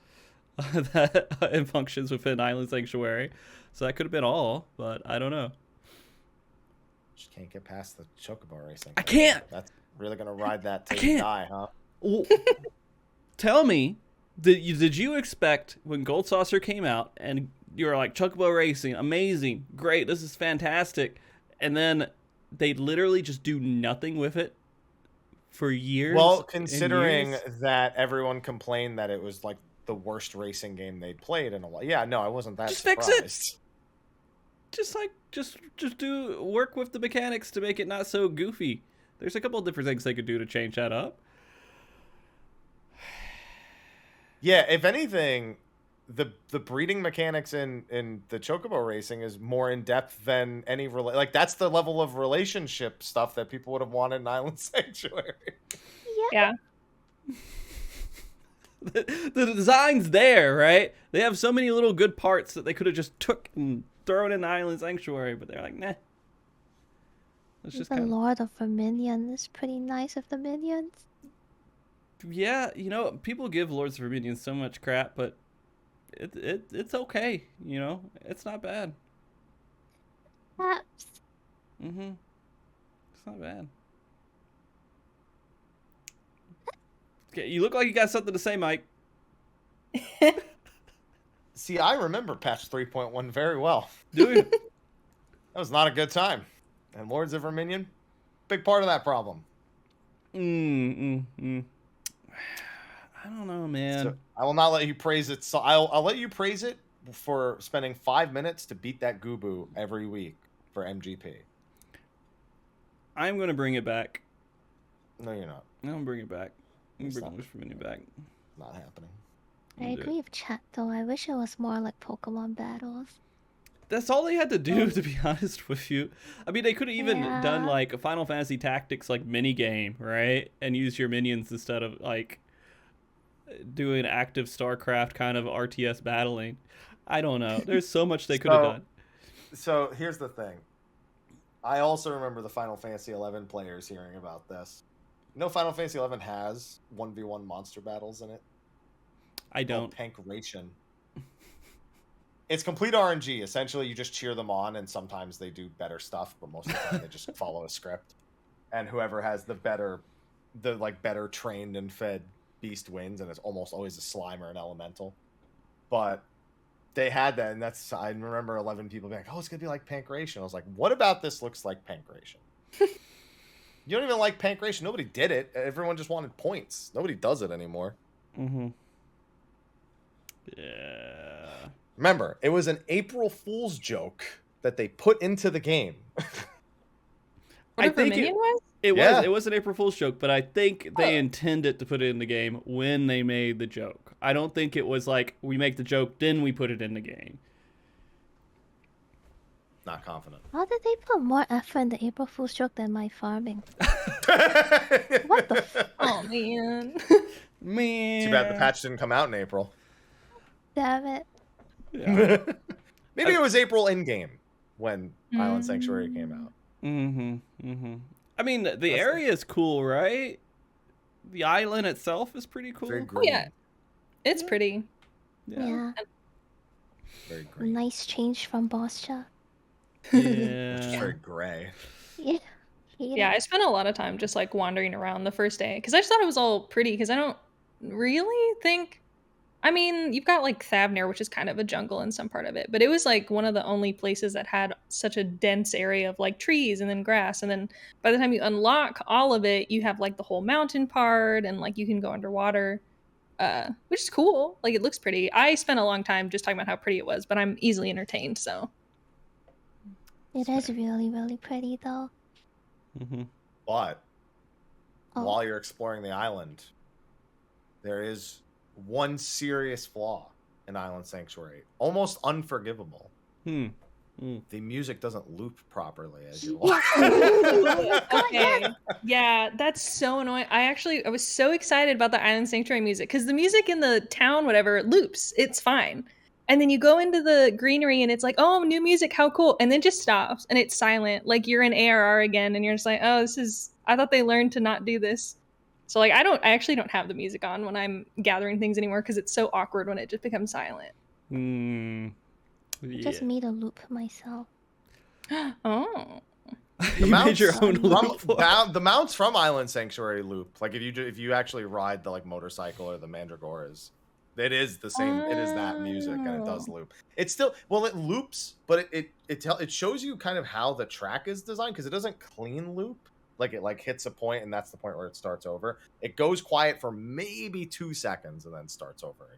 that and functions within Island Sanctuary. So that could have been all, but I don't know. Just can't get past the Chocobo Racing. I can't. That's really gonna ride that till you die, huh? Well, tell me, did you expect when Gold Saucer came out and you were like, Chocobo Racing, amazing, great, this is fantastic, and then they literally just do nothing with it for years? Well, considering years? that everyone complained that it was like the worst racing game they'd played in a while. Yeah, no, I wasn't that surprised. Fix it. Just do work with the mechanics to make it not so goofy. There's a couple of different things they could do to change that up. Yeah, if anything, the breeding mechanics in the Chocobo Racing is more in depth than any like that's the level of relationship stuff that people would have wanted in Island Sanctuary. Yeah. The design's there, right? They have so many little good parts that they could have just took and thrown in Island Sanctuary, but they're like, nah. Let's just The kind of... Lord of Verminion is pretty nice with the minions. Yeah, you know, people give Lords of Verminion so much crap, but it's okay, you know? It's not bad. Perhaps. Mm-hmm. It's not bad. Okay, you look like you got something to say, Mike. See, I remember patch 3.1 very well. Do you? That was not a good time. And Lords of Verminion, big part of that problem. I don't know, man. So I will not let you praise it. So I'll let you praise it for spending 5 minutes to beat that Goobu every week for MGP. I'm going to bring it back. No, you're not. I'm going to bring it back. I'm It's going to not. bring Lords of Verminion back. Not happening. I agree with chat though. I wish it was more like Pokemon battles. That's all they had to do, to be honest with you. I mean, they could have even done like a Final Fantasy Tactics like mini game, right? And use your minions instead of like doing active StarCraft kind of RTS battling. I don't know. There's so much they could have done. So here's the thing. I also remember the Final Fantasy XI players hearing about this. You know, Final Fantasy XI has 1v1 monster battles in it. I don't. Pancration. It's complete RNG. Essentially, you just cheer them on, and sometimes they do better stuff, but most of the time they just follow a script. And whoever has the better trained and fed beast wins, and it's almost always a slime or an elemental. But they had that, and I remember 11 people being like, "Oh, it's gonna be like Pancration." I was like, "What about this looks like Pancration?" You don't even like Pancration. Nobody did it. Everyone just wanted points. Nobody does it anymore. Mm-hmm. Yeah. Remember, it was an April Fool's joke that they put into the game. I think it was an April Fool's joke, but I think they intended to put it in the game when they made the joke. I don't think it was like, we make the joke, then we put it in the game. Not confident. How did they put more effort in the April Fool's joke than my farming? What the Oh, man. Man. Too bad the patch didn't come out in April. Damn it. Yeah. Maybe it was April in-game when Island Sanctuary came out. I mean, the area is cool, right? The island itself is pretty cool. Very green. Yeah. It's pretty. Yeah. Very green. Nice change from Boscha. It's very gray. Yeah. Yeah, I spent a lot of time just like wandering around the first day because I just thought it was all pretty because I don't really think. I mean, you've got like Thavnir, which is kind of a jungle in some part of it, but it was like one of the only places that had such a dense area of like trees and then grass. And then by the time you unlock all of it, you have like the whole mountain part and like you can go underwater, which is cool. Like it looks pretty. I spent a long time just talking about how pretty it was, but I'm easily entertained. So It is really, really pretty though. But while you're exploring the island, there is one serious flaw in Island Sanctuary. Almost unforgivable. the music doesn't loop properly as you walk. Okay. Yeah, that's so annoying. I was so excited about the Island Sanctuary music because the music in the town, whatever, loops. It's fine. And then you go into the greenery and it's like, oh, new music, how cool. And then it just stops and it's silent. Like you're in ARR again and you're just like, oh, I thought they learned to not do this. So like I actually don't have the music on when I'm gathering things anymore because it's so awkward when it just becomes silent. I just made a loop myself. Oh. You made your own loop. The mounts from Island Sanctuary loop. Like if you actually ride the like motorcycle or the mandragoras, it is the same. It is that music and it does loop. It's still it loops, but it shows you kind of how the track is designed because it doesn't clean loop. Like it like hits a point and that's the point where it starts over. It goes quiet for maybe 2 seconds and then starts over.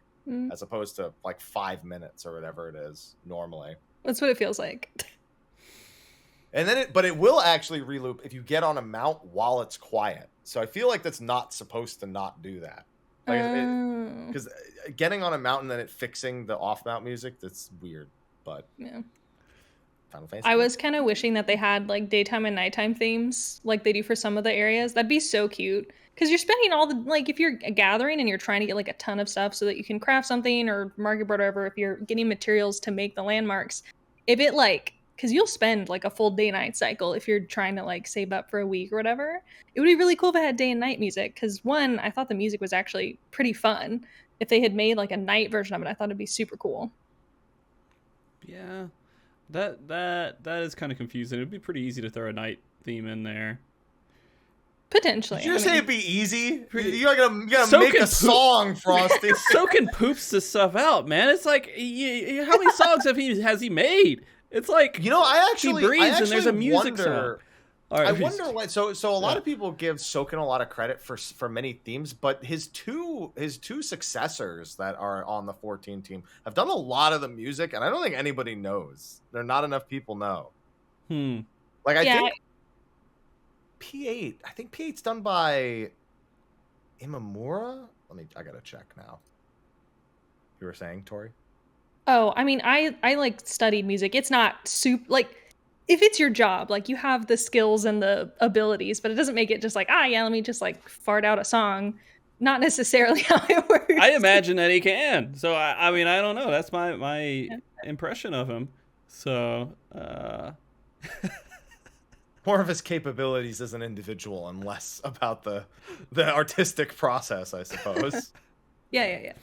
As opposed to like 5 minutes or whatever it is normally. That's what it feels like. And then but it will actually reloop if you get on a mount while it's quiet. So I feel like that's not supposed to not do that. Because getting on a mount and then it fixing the off mount music, that's weird. But yeah. Final Fantasy. I was kind of wishing that they had like daytime and nighttime themes like they do for some of the areas. That'd be so cute. Because you're spending all the, like, if you're gathering and you're trying to get, like, a ton of stuff so that you can craft something or market board or whatever, if you're getting materials to make the landmarks, if it, like, because you'll spend, like, a full day-night cycle if you're trying to, like, save up for a week or whatever. It would be really cool if it had day and night music, because, one, I thought the music was actually pretty fun. If they had made, like, a night version of it, I thought it'd be super cool. Yeah. That is kind of confusing. It'd be pretty easy to throw a night theme in there. Potentially. Did you say it'd be easy? You're gonna make a song, Frosty. Soaking poops this stuff out, man. It's like, how many songs has he made? It's like, I actually he breathes and there's a music song. I wonder what. So a lot of people give Soken a lot of credit for many themes, but his two successors that are on the 14 team have done a lot of the music, and I don't think anybody knows. There are not enough people know. Like I think P8. I think P8's done by Imamura. I gotta check now. You were saying, Tori? Oh, I mean, I like studied music. It's not super like. If it's your job, like you have the skills and the abilities, but it doesn't make it just like, let me just like fart out a song. Not necessarily how it works. I imagine that he can. So I mean, I don't know. That's my impression of him. So more of his capabilities as an individual and less about the artistic process, I suppose. Yeah.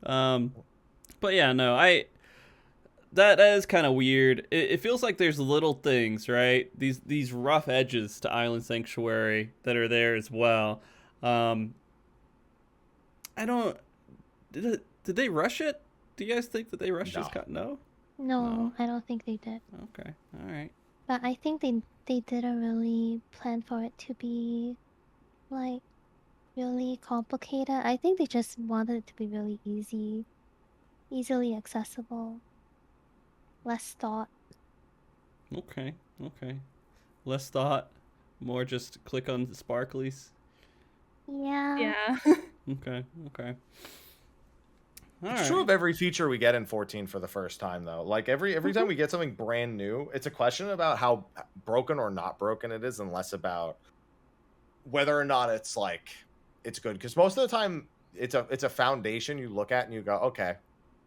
But yeah, no, that is kind of weird. It feels like there's little things, right? These rough edges to Island Sanctuary that are there as well. I don't. Did they rush it? Do you guys think that they rushed this cut? No, I don't think they did. Okay, all right. But I think they didn't really plan for it to be like really complicated. I think they just wanted it to be really easily accessible. Less thought. Okay. Less thought, more just click on the sparklies. Yeah. Okay. It's true of every feature we get in 14 for the first time, though. Like every time we get something brand new, it's a question about how broken or not broken it is, and less about whether or not it's like it's good. Because most of the time, it's a foundation you look at and you go, okay,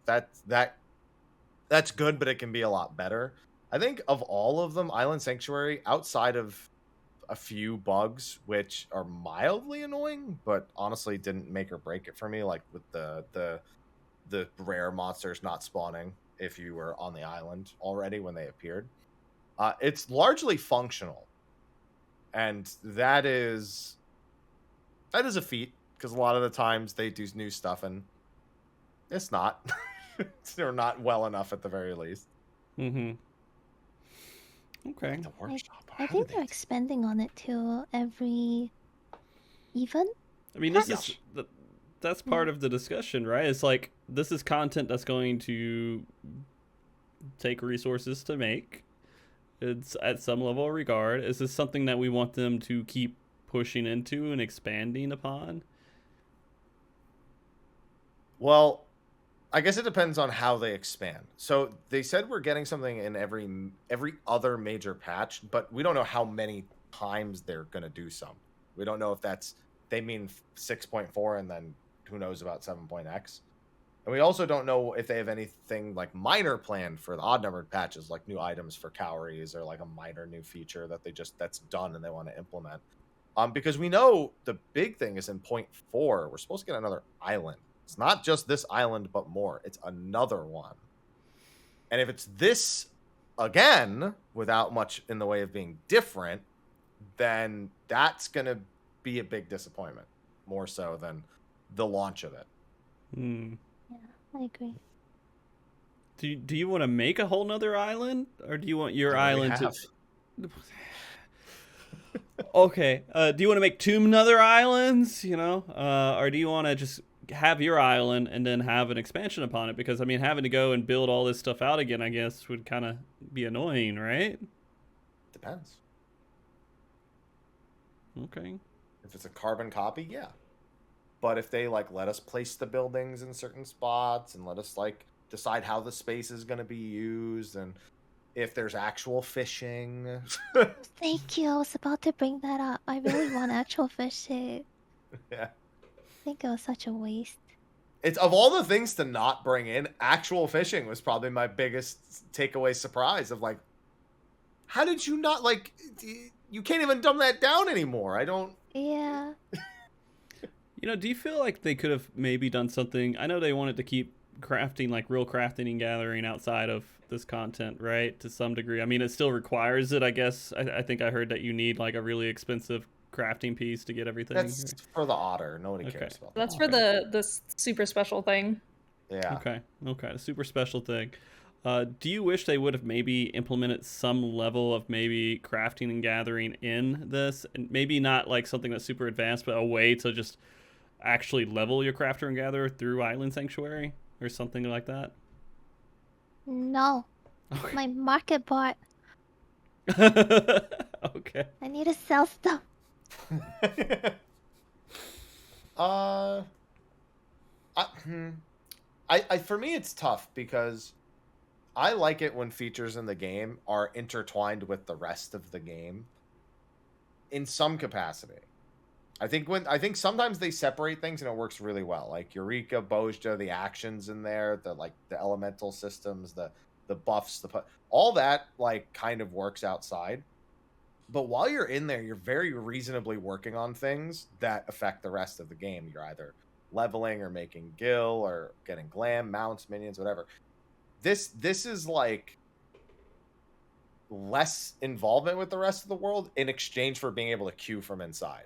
that's good, but it can be a lot better. I think of all of them, Island Sanctuary, outside of a few bugs which are mildly annoying, but honestly didn't make or break it for me, like with the rare monsters not spawning if you were on the island already when they appeared. It's largely functional, and that is a feat, because a lot of the times they do new stuff and it's not. They're not well enough at the very least. Okay. The workshop. I think they're expanding on it too every even. I mean, that's part of the discussion, right? It's like, this is content that's going to take resources to make. It's at some level of regard. Is this something that we want them to keep pushing into and expanding upon? Well, I guess it depends on how they expand. So they said we're getting something in every other major patch, but we don't know how many times they're going to do some. We don't know if they mean 6.4 and then who knows about 7.x. And we also don't know if they have anything like minor planned for the odd numbered patches, like new items for calories or like a minor new feature that's done and they want to implement. Because we know the big thing is in 0.4, we're supposed to get another island. It's not just this island, but more. It's another one. And if it's this again, without much in the way of being different, then that's going to be a big disappointment, more so than the launch of it. Hmm. Yeah, I agree. Do you want to make a whole nother island, or do you want your island to? Okay. Do you want to make two another islands? You know, or do you want to just have your island and then have an expansion upon it? Because I mean, having to go and build all this stuff out again, I guess, would kind of be annoying, right? Depends. Okay. If it's a carbon copy, yeah. But if they like let us place the buildings in certain spots and let us like decide how the space is going to be used and if there's actual fishing. Thank you. I was about to bring that up. I really want actual fishing. Yeah. I think it was such a waste. It's of all the things to not bring in, actual fishing was probably my biggest takeaway surprise of like, how did you not like, you can't even dumb that down anymore. I don't. Yeah. You know, do you feel like they could have maybe done something? I know they wanted to keep crafting, like real crafting and gathering outside of this content, right? To some degree. I mean, it still requires it, I guess. I think I heard that you need like a really expensive crafting piece to get everything. That's for the otter. Nobody cares about that. That's for the super special thing. Yeah. Okay. A super special thing. Do you wish they would have maybe implemented some level of maybe crafting and gathering in this? And maybe not like something that's super advanced, but a way to just actually level your crafter and gatherer through Island Sanctuary or something like that? No. Okay. My market bot. Okay. I need to sell stuff. For me it's tough because I like it when features in the game are intertwined with the rest of the game in some capacity. I think sometimes they separate things and it works really well. Like Eureka, Bozja, the actions in there, the elemental systems, the buffs, all that like kind of works outside. But while you're in there, you're very reasonably working on things that affect the rest of the game. You're either leveling or making gil or getting glam, mounts, minions, whatever. This is like less involvement with the rest of the world in exchange for being able to queue from inside,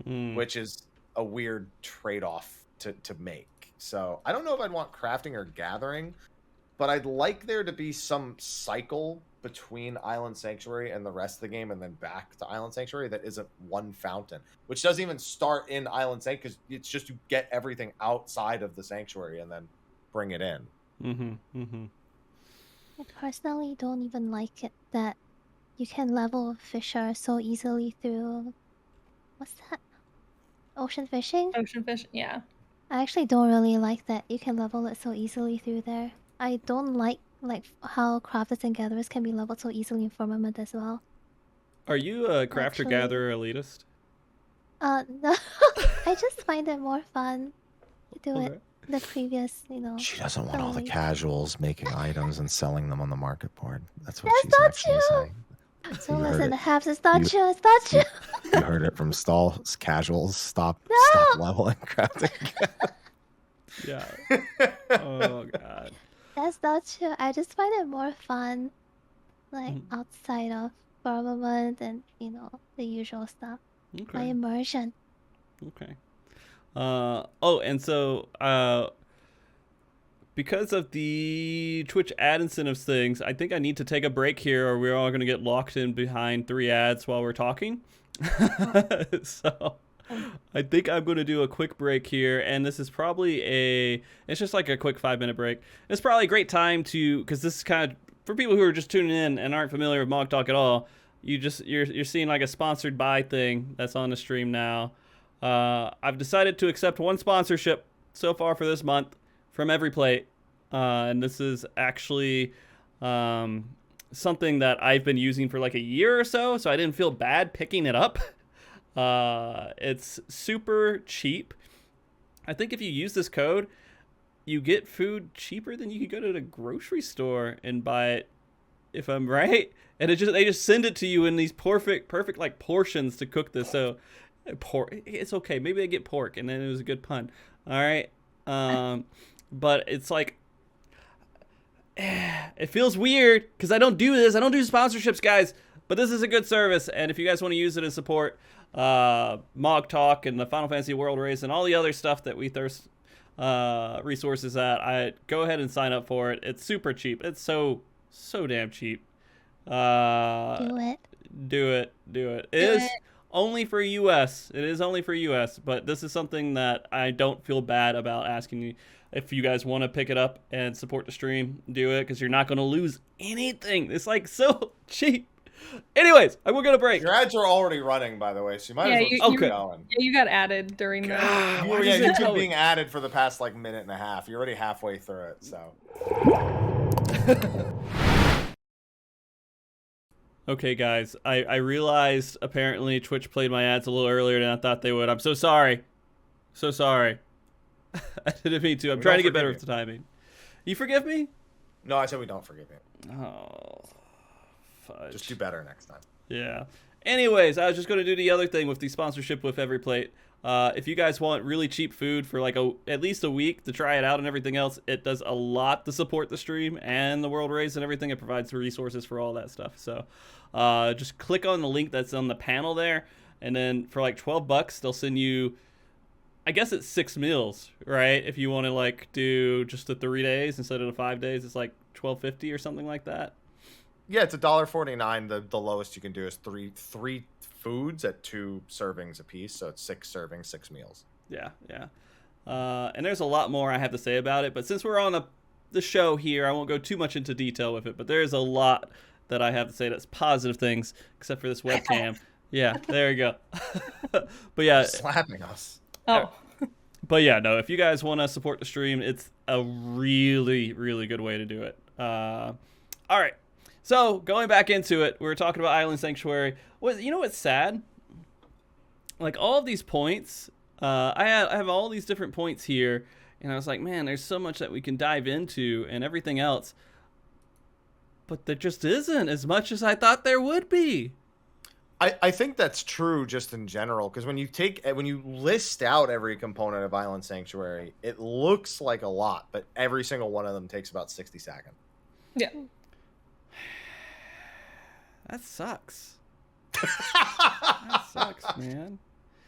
which is a weird trade-off to make. So I don't know if I'd want crafting or gathering, but I'd like there to be some cycle between Island Sanctuary and the rest of the game and then back to Island Sanctuary that isn't one fountain, which doesn't even start in Island Sanctuary because it's just you get everything outside of the Sanctuary and then bring it in. I personally don't even like it that you can level Fisher so easily through... What's that? Ocean fishing? Ocean fish, yeah. I actually don't really like that you can level it so easily through there. I don't like how crafters and gatherers can be leveled so easily in Firmament as well. Are you a crafter gatherer elitist? No. I just find it more fun to do it the previous, She doesn't want all the casuals making items and selling them on the market board. That's what she's not actually saying. So listen, it's not true. It's not true. You heard it from Stal. Casuals, stop leveling crafting. Yeah. Oh god. That's not true. I just find it more fun, outside of Firmament and the usual stuff. Okay. My immersion. Okay. And so because of the Twitch ad incentives things, I think I need to take a break here or we're all going to get locked in behind 3 ads while we're talking. So I think I'm going to do a quick break here, and this is probably it's just like a quick 5-minute break. It's probably a great time because this is kind of, for people who are just tuning in and aren't familiar with MogTalk at all, you're seeing like a sponsored buy thing that's on the stream now. I've decided to accept one sponsorship so far for this month from Every Plate. and this is actually something that I've been using for like a year or so, so I didn't feel bad picking it up. It's super cheap. I think if you use this code, you get food cheaper than you could go to the grocery store and buy it, if I'm right. And they just send it to you in these perfect like portions to cook this. So it's okay. Maybe they get pork, and then it was a good pun. All right. But it's like, it feels weird because I don't do this. I don't do sponsorships, guys. But this is a good service, and if you guys want to use it and support MogTalk and the Final Fantasy World Race and all the other stuff that we thirst resources at, I go ahead and sign up for it. It's super cheap. It's so damn cheap. Do it. Do it. It is only for US. It is only for US, but this is something that I don't feel bad about asking you. If you guys want to pick it up and support the stream, do it, because you're not going to lose anything. It's like so cheap. Anyways, we're going to break. Your ads are already running, by the way, so you might as well keep going. Yeah, you got added during the... You've been being added for the past like minute and a half. You're already halfway through it, so. Okay, guys, I realized apparently Twitch played my ads a little earlier than I thought they would. I'm so sorry. So sorry. I didn't mean to. I'm trying to get better with the timing. You forgive me? No, I said we don't forgive you. Oh, fudge. Just do better next time. Yeah. Anyways, I was just going to do the other thing with the sponsorship with Every Plate. If you guys want really cheap food for like at least a week to try it out and everything else, it does a lot to support the stream and the World Race and everything. It provides resources for all that stuff. So just click on the link that's on the panel there, and then for like $12, they'll send you, I guess it's 6 meals, right? If you want to like do just the 3 days instead of the 5 days, it's like $12.50 or something like that. Yeah, it's $1.49. The lowest you can do is three foods at 2 servings a piece, so it's 6 servings, 6 meals. Yeah. And there's a lot more I have to say about it, but since we're on the show here, I won't go too much into detail with it, but there's a lot that I have to say that's positive things, except for this webcam. Yeah, there you go. But yeah. Slapping us. Oh. But yeah, no, if you guys want to support the stream, it's a really, really good way to do it. All right. So going back into it, we were talking about Island Sanctuary. You know what's sad? Like all of these points, I have all these different points here, and I was like, man, there's so much that we can dive into and everything else. But there just isn't as much as I thought there would be. I think that's true just in general, because when you list out every component of Island Sanctuary, it looks like a lot, but every single one of them takes about 60 seconds. Yeah. That sucks. That sucks, man.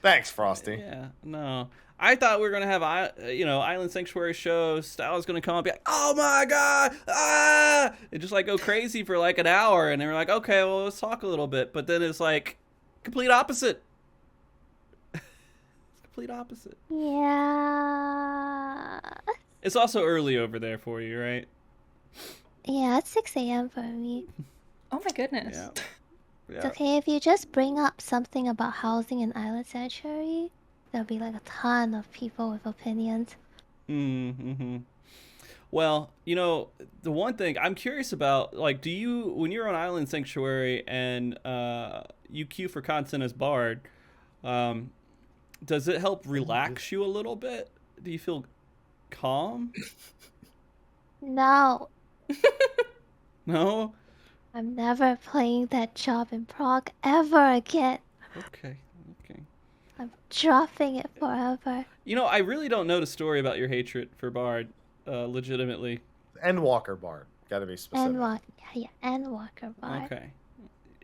Thanks, Frosty. Yeah, no. I thought we were going to have, Island Sanctuary show. Stal was going to come up and be like, oh my God, ah! And just like go crazy for like an hour. And they were like, okay, well, let's talk a little bit. But then it's like complete opposite. It's complete opposite. Yeah. It's also early over there for you, right? Yeah, it's 6 a.m. for me. Oh my goodness. Yeah. It's okay if you just bring up something about housing in Island Sanctuary. There'll be like a ton of people with opinions. Mm-hmm. Well, the one thing I'm curious about, like, when you're on Island Sanctuary and you queue for content as Bard, does it help relax you a little bit? Do you feel calm? No. No? I'm never playing that job in Prague ever again. Okay. I'm dropping it forever. I really don't know the story about your hatred for Bard, legitimately. Endwalker Bard. Gotta be specific. Endwalker Bard. Okay.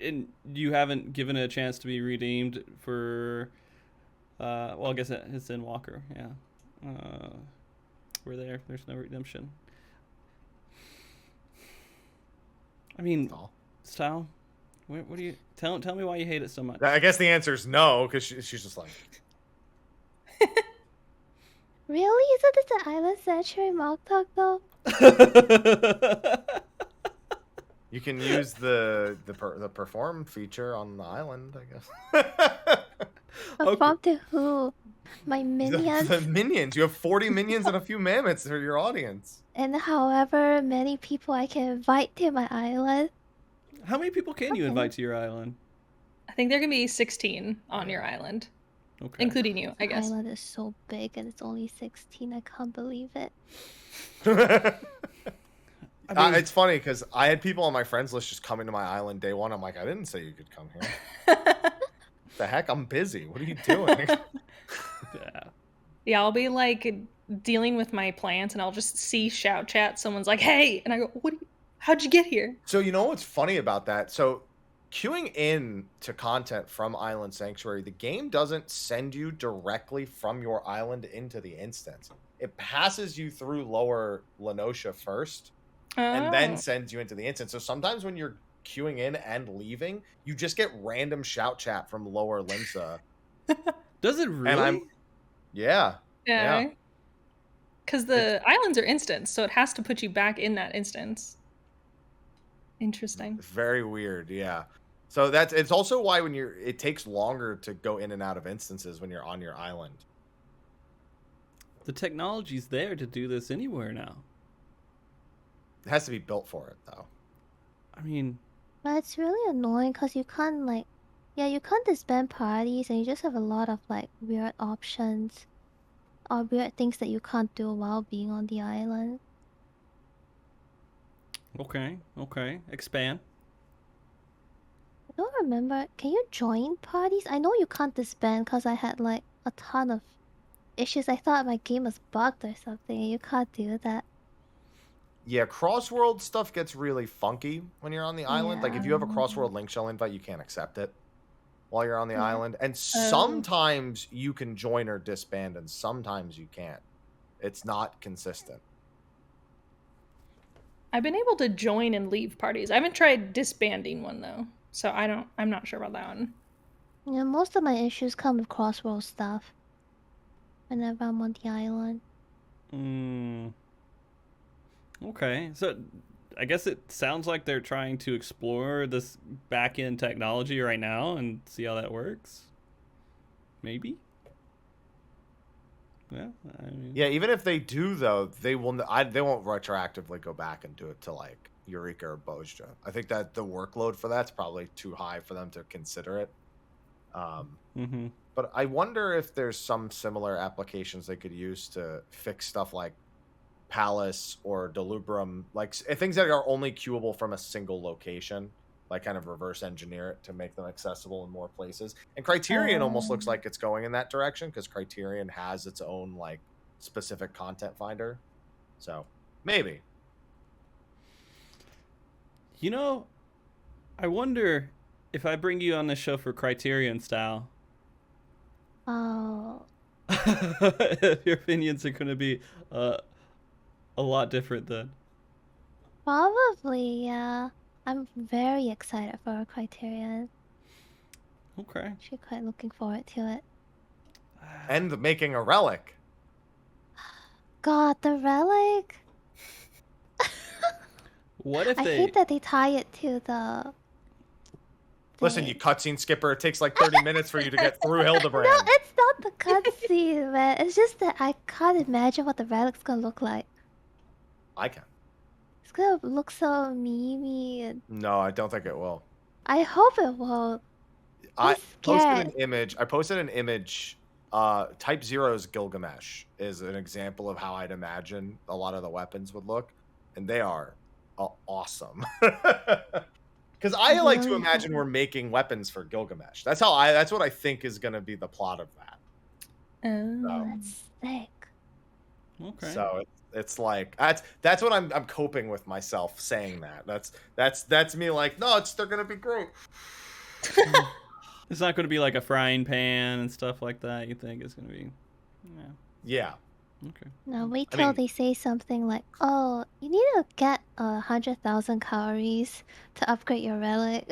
And you haven't given it a chance to be redeemed for, well, I guess it's Endwalker, yeah. We're there. There's no redemption. I mean, Stal, what do you tell me why you hate it so much? I guess the answer is no, because she's just like. Really? Isn't it the Island Sanctuary MogTalk though? You can use the perform feature on the island, I guess. Perform to who? My minions. The minions. You have 40 minions and a few mammoths for your audience. And however many people I can invite to my island. How many people can you invite to your island? I think there can be 16 on your island, Okay. including you, I The guess. island is so big and it's only 16. I can't believe it. I mean, It's funny because I had people on my friends list just coming to my island day one. I'm like, I didn't say you could come here. The heck? I'm busy. What are you doing? yeah. Yeah, I'll be like dealing with my plants and I'll just see shout chat. Someone's like, hey, and I go, how'd you get here? So you know what's funny about that? So queuing in to content from Island Sanctuary, the game doesn't send you directly from your island into the instance. It passes you through Lower Lenosha first and then sends you into the instance. So sometimes when you're queuing in and leaving, you just get random shout chat from Lower Limsa. Does it really? Yeah. Yeah. Because the islands are instance, so it has to put you back in that instance. Interesting. Very weird, yeah. So it's also why it takes longer to go in and out of instances when you're on your island. The technology's there to do this anywhere now. It has to be built for it, though. I mean, But it's really annoying because you can't like, yeah, you can't disband parties and you just have a lot of like weird options or weird things that you can't do while being on the island. okay. Expand. I don't remember. Can you join parties? I know you can't disband because I had like a ton of issues. I thought my game was bugged or something. You can't do that. Yeah, cross-world stuff gets really funky when you're on the island. Like, if you have a Yeah. cross-world link shell invite, you can't accept it while you're on the Yeah. island. And sometimes you can join or disband, and sometimes you can't. It's not consistent. I've been able to join and leave parties. I haven't tried disbanding one though, so I'm not sure about that one. Yeah, most of my issues come with crossworld stuff. Whenever I'm on the island. Okay, so I guess it sounds like they're trying to explore this back-end technology right now and see how that works. Maybe. Yeah, I mean, Yeah, even if they do, though, they won't retroactively go back and do it to, like, Eureka or Bozja. I think that the workload for that's probably too high for them to consider it. But I wonder if there's some similar applications they could use to fix stuff like Palace or Delubrum, like things that are only queuable from a single location, like kind of reverse engineer it to make them accessible in more places. And Criterion almost looks like it's going in that direction because Criterion has its own like specific content finder. So maybe. You know, I wonder if I bring you on the show for Criterion Style. Oh. Your opinions are going to be a lot different then. Probably, yeah. I'm very excited for a Criterion. Okay. Actually quite looking forward to it. And making a relic. God, the relic! What if I they... hate that they tie it to the... Listen, you cutscene skipper, it takes like 30 minutes for you to get through Hildebrand. No, it's not the cutscene, man. It's just that I can't imagine what the relic's gonna look like. I can. It's gonna look so memey and... No, I don't think it will. I hope it won't. I posted scared. an image. Type Zero's Gilgamesh is an example of how I'd imagine a lot of the weapons would look, and they are awesome. Because I like to imagine we're making weapons for Gilgamesh. That's what I think is going to be the plot of that. Oh. That's sick. Okay. So it's like that's what I'm coping with myself saying that. That's me like, no, they're going to be great. It's not going to be like a frying pan and stuff like that, you think? It's going to be... Yeah. Okay. Now wait till they say something like, "Oh, you need to get 100,000 calories to upgrade your relic."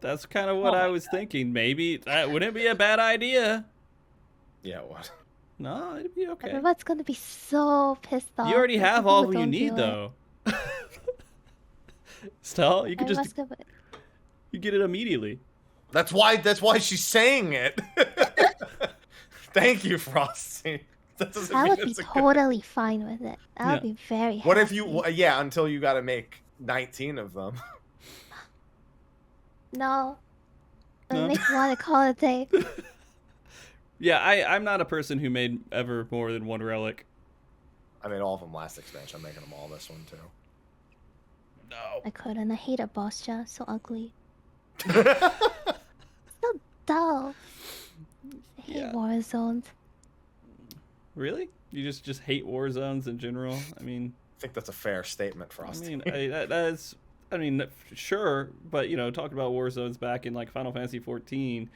That's kind of what I was thinking. Maybe that wouldn't be a bad idea. Yeah, what? No, it'd be okay. Everyone's gonna be so pissed off. You already if have people all you don't need, do it. though. Stal, you could just... You get it immediately. That's why she's saying it. Thank you, Frosty. That doesn't I mean would be it's a good- totally fine with it. I would Yeah. be very What if happy. you? Yeah, until you got to make 19 of them. No. No? I'll make one a call a day. Yeah, I'm not a person who made ever more than one relic. I made all of them last expansion. I'm making them all this one too. No. I couldn't. I hate a boss job. So ugly. So dull. I hate Yeah. war zones. Really? You just hate war zones in general? I mean, I think that's a fair statement, I Frosty. mean, that's. I mean, sure, but you know, talking about war zones back in like Final Fantasy 14.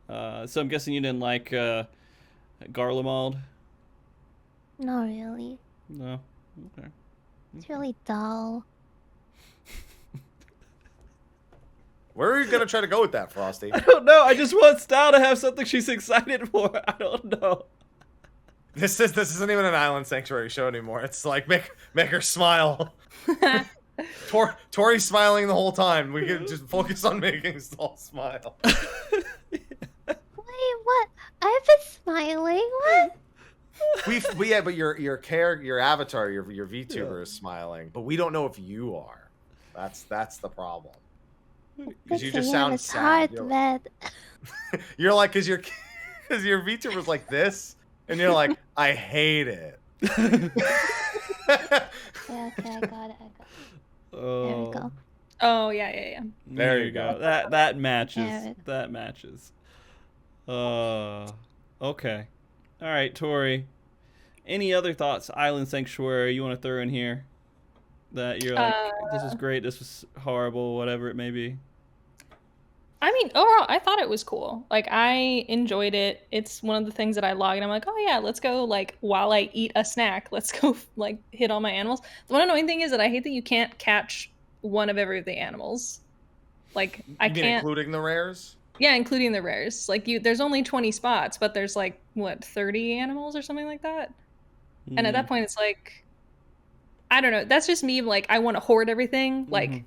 So I'm guessing you didn't like Garlemald? Not really. No. Okay. It's really dull. Where are you gonna try to go with that, Frosty? I don't know. I just want Stal to have something she's excited for. I don't know. This isn't even an Island Sanctuary show anymore. It's like make her smile. Tori's smiling the whole time. We can just focus on making Stal smile. Wait, what? I've been smiling. What? Yeah, but your avatar, your VTuber is smiling, but we don't know if you are. That's the problem. Because you just sound it's sad. hard, You're, man. you're like, because your VTuber's like this, and you're like, I hate it. Yeah, okay, I got it. Oh. There we go. Oh yeah. There you go. That matches. There we That matches. Okay. All right, Tori. Any other thoughts? Island Sanctuary you want to throw in here? That you're like, this is great. This was horrible. Whatever it may be. I mean, overall, I thought it was cool. Like, I enjoyed it. It's one of the things that I log, and I'm like, oh yeah, let's go, like, while I eat a snack, let's go, like, hit all my animals. The one annoying thing is that I hate that you can't catch one of every of the animals. Like, I You mean can't... including the rares? Yeah, including the rares. Like, there's only 20 spots, but there's, like, what, 30 animals or something like that? And at that point, it's like... I don't know. That's just me, like, I want to hoard everything. Like...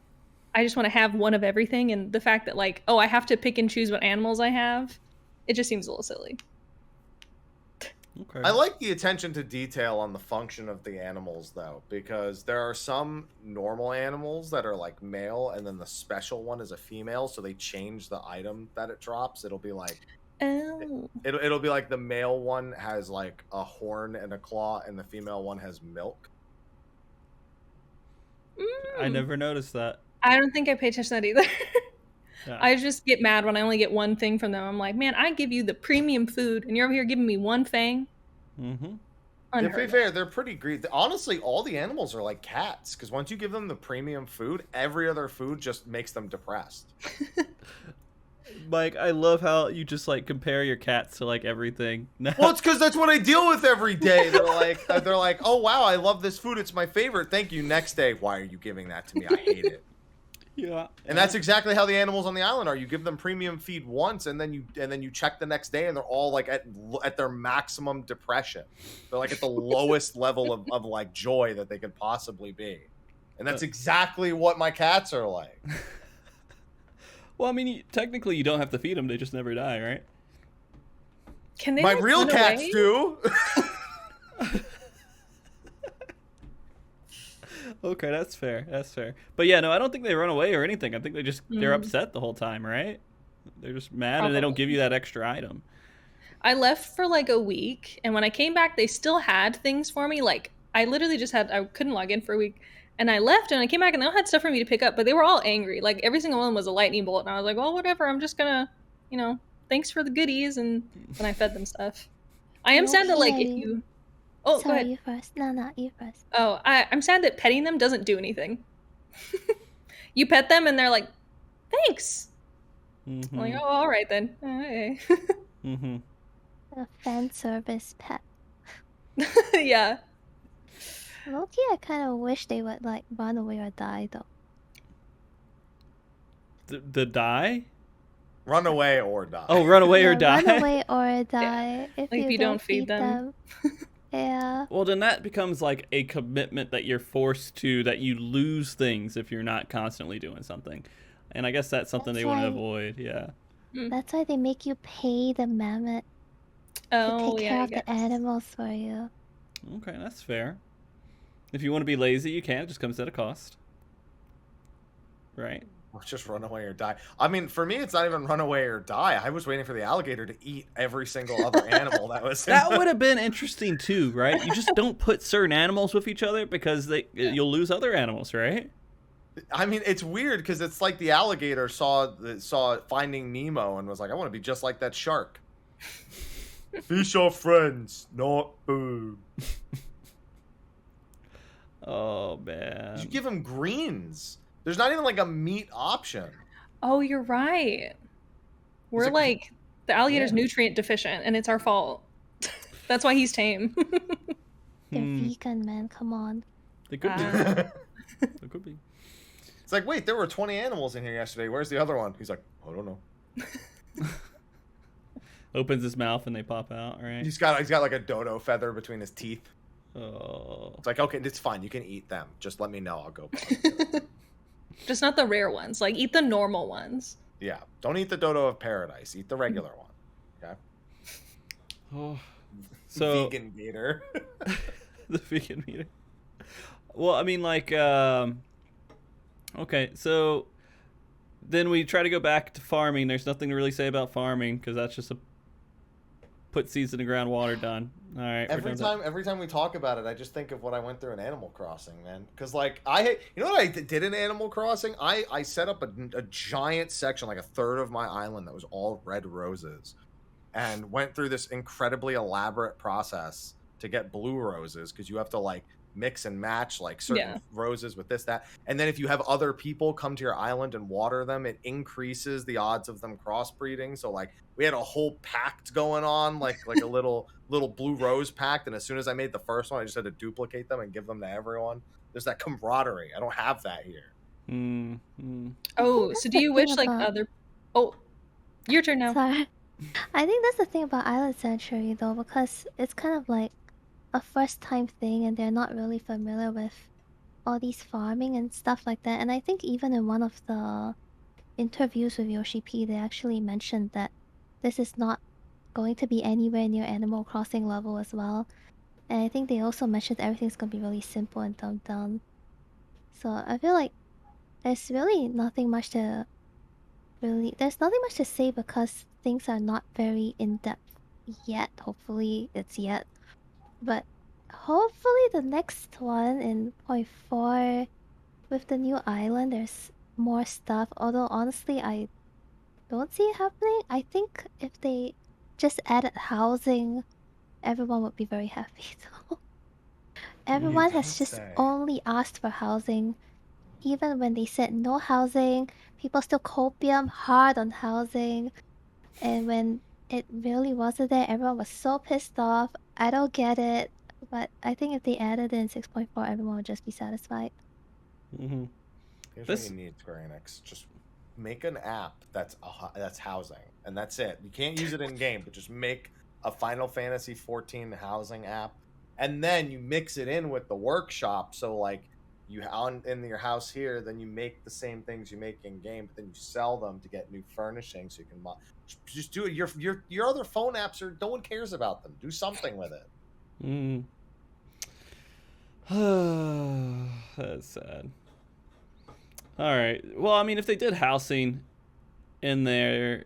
I just want to have one of everything, and the fact that, like, oh, I have to pick and choose what animals I have, it just seems a little silly. Okay. I like the attention to detail on the function of the animals, though, because there are some normal animals that are, like, male, and then the special one is a female, so they change the item that it drops. It'll be like... Oh. It'll be like the male one has, like, a horn and a claw, and the female one has milk. I never noticed that. I don't think I pay attention to that either. Yeah. I just get mad when I only get one thing from them. I'm like, man, I give you the premium food, and you're over here giving me one thing. To Unheard be of. fair, they're pretty greedy. Honestly, all the animals are like cats, because once you give them the premium food, every other food just makes them depressed. Mike, I love how you just like compare your cats to like everything. Well, it's because that's what I deal with every day. They're like, oh wow, I love this food. It's my favorite. Thank you. Next day, why are you giving that to me? I hate it. Yeah. And that's exactly how the animals on the island are. You give them premium feed once, and then you check the next day, and they're all like at their maximum depression. They're like at the lowest level of like joy that they could possibly be. And that's exactly what my cats are like. Well, I mean, technically you don't have to feed them; they just never die, right? Can they My like, real run cats away? do. Okay, that's fair. That's fair. But yeah, no, I don't think they run away or anything. I think they're upset the whole time, right? They're just mad and they don't give you that extra item. I left for like a week, and when I came back, they still had things for me. Like, I literally just I couldn't log in for a week. And I left, and I came back, and they all had stuff for me to pick up, but they were all angry. Like, every single one was a lightning bolt, and I was like, well, whatever, I'm just gonna, thanks for the goodies, and then I fed them stuff. I am sad that, like, if Okay. you... Oh, go Sorry, ahead. you first. No, you first. Oh, I'm sad that petting them doesn't do anything. You pet them, and they're like, thanks! I'm like, oh, all right, then. Okay. A fan service pet. Yeah. Loki, I kind of wish they would like run away or die though. The die? Run away or die. Oh, run away or die? Run away or die if Like, you if you don't feed them. Yeah. Well, then that becomes like a commitment that you're forced to, that you lose things if you're not constantly doing something. And I guess that's something That's they want to right. avoid, yeah. That's why they make you pay the mammoth. Oh, take yeah, care I of the guess. animals for you. Okay, that's fair. If you want to be lazy, you can. It just comes at a cost. Right? Or just run away or die. I mean, for me, it's not even run away or die. I was waiting for the alligator to eat every single other animal that was in That the- would have been interesting too, right? You just don't put certain animals with each other because you'll lose other animals, right? I mean, it's weird because it's like the alligator saw Finding Nemo and was like, I want to be just like that shark. Fish are friends, not food. Oh man. You give him greens. There's not even like a meat option. Oh, you're right. We're it- like the alligator's Yeah. nutrient deficient, and it's our fault. That's why he's tame. They're Hmm. vegan, man. Come on. They could be. Ah. They could be. It's like, wait, there were 20 animals in here yesterday. Where's the other one? He's like, I don't know. Opens his mouth and they pop out, right? He's got like a dodo feather between his teeth. Oh. It's like, okay, it's fine. You can eat them. Just let me know. I'll go. Just not the rare ones. Like, eat the normal ones. Yeah. Don't eat the dodo of paradise. Eat the regular one. Okay. Oh. So Vegan gator. the vegan meter. Well, I mean, like, okay, so then we try to go back to farming. There's nothing to really say about farming because that's just a put seeds in the ground, water, done. All right. Every time we talk about it, I just think of what I went through in Animal Crossing, man. Because like you know what I did in Animal Crossing? I set up a giant section, like a third of my island, that was all red roses, and went through this incredibly elaborate process to get blue roses because you have to like mix and match like certain roses with this, that, and then if you have other people come to your island and water them, it increases the odds of them crossbreeding. So like we had a whole pact going on, like a little blue rose pact, and as soon as I made the first one, I just had to duplicate them and give them to everyone. There's that camaraderie. I don't have that here. Oh, that's so the do you thing wish like about- other? Oh, your turn now. Sorry. I think that's the thing about Island Sanctuary though, because it's kind of like a first time thing and they're not really familiar with all these farming and stuff like that. And I think even in one of the interviews with Yoshi P, they actually mentioned that this is not going to be anywhere near Animal Crossing level as well. And I think they also mentioned everything's gonna be really simple and dumbed down. So I feel like there's really nothing much to say because things are not very in depth yet. Hopefully it's yet. But hopefully the next one in point 4 with the new island, there's more stuff. Although honestly, I don't see it happening. I think if they just added housing, everyone would be very happy. So everyone has don't just say. only asked for housing. Even when they said no housing, people still copium hard on housing. And when it really wasn't there, everyone was so pissed off. I don't get it. But I think if they added in 6.4, everyone would just be satisfied. Mm-hmm. Here's This- what you need, Square Enix. Just make an app that's housing, and that's it. You can't use it in game, but just make a Final Fantasy 14 housing app, and then you mix it in with the workshop. So like you in your house here, then you make the same things you make in game, but then you sell them to get new furnishings. So you can just do it. Your other phone apps are no one cares about them. Do something with it. That's sad. All right. Well, I mean, if they did housing in there,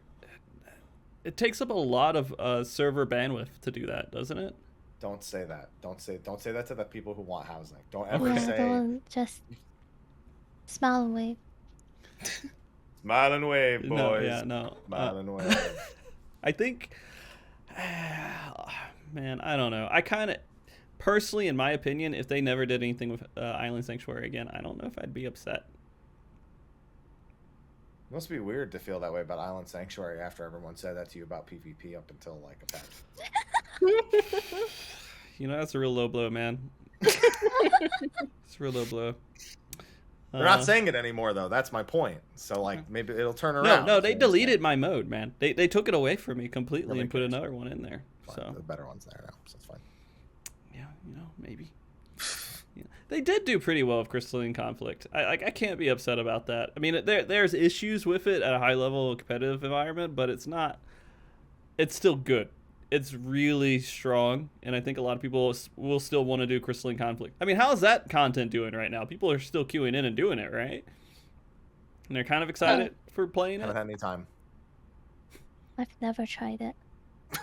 it takes up a lot of server bandwidth to do that, doesn't it? Don't say that. Don't say that to the people who want housing. Don't ever Yeah, say don't just smile and wave. smile and wave, boys. No, yeah, no. Smile and wave. I think, man, I don't know. I kind of, personally, in my opinion, if they never did anything with Island Sanctuary again, I don't know if I'd be upset. It must be weird to feel that way about Island Sanctuary after everyone said that to you about PvP up until like a patch. You know, that's a real low blow, man. It's a real low blow. They're not saying it anymore though. That's my point. So like maybe it'll turn around. No, they deleted my mode, man. They took it away from me completely Nobody and put cares. another one in there. Fine, So the better one's there now, so it's fine. yeah, you know, maybe. Yeah. They did do pretty well with Crystalline Conflict. I can't be upset about that. I mean, there's issues with it at a high level competitive environment, but it's not. It's still good. it's really strong, and I think a lot of people will still want to do Crystalline Conflict. I mean, how's that content doing right now? People are still queuing in and doing it, right? And they're kind of excited for playing Haven't it. had any time. I've never tried it.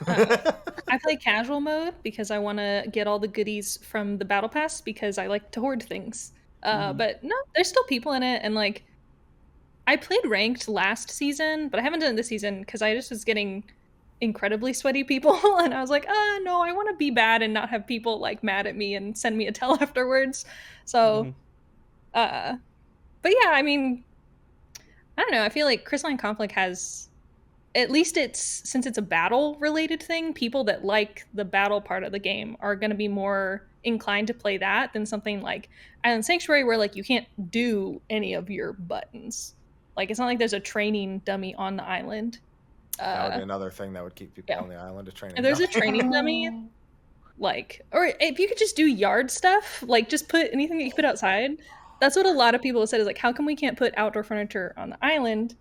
I play casual mode because I want to get all the goodies from the battle pass because I like to hoard things. But no, there's still people in it, and like I played ranked last season, but I haven't done it this season because I just was getting incredibly sweaty people, and I was like, no, I want to be bad and not have people like mad at me and send me a tell afterwards. So, but yeah, I mean, I don't know. I feel like Crystalline Conflict has, at least since it's a battle related thing, people that like the battle part of the game are going to be more inclined to play that than something like Island Sanctuary, where like you can't do any of your buttons. Like it's not like there's a training dummy on the island. That would be another thing that would keep people yeah. on the island, a training If there's a dummy. training dummy, like, or if you could just do yard stuff, like just put anything that you put outside. That's what a lot of people have said is like, how come we can't put outdoor furniture on the island?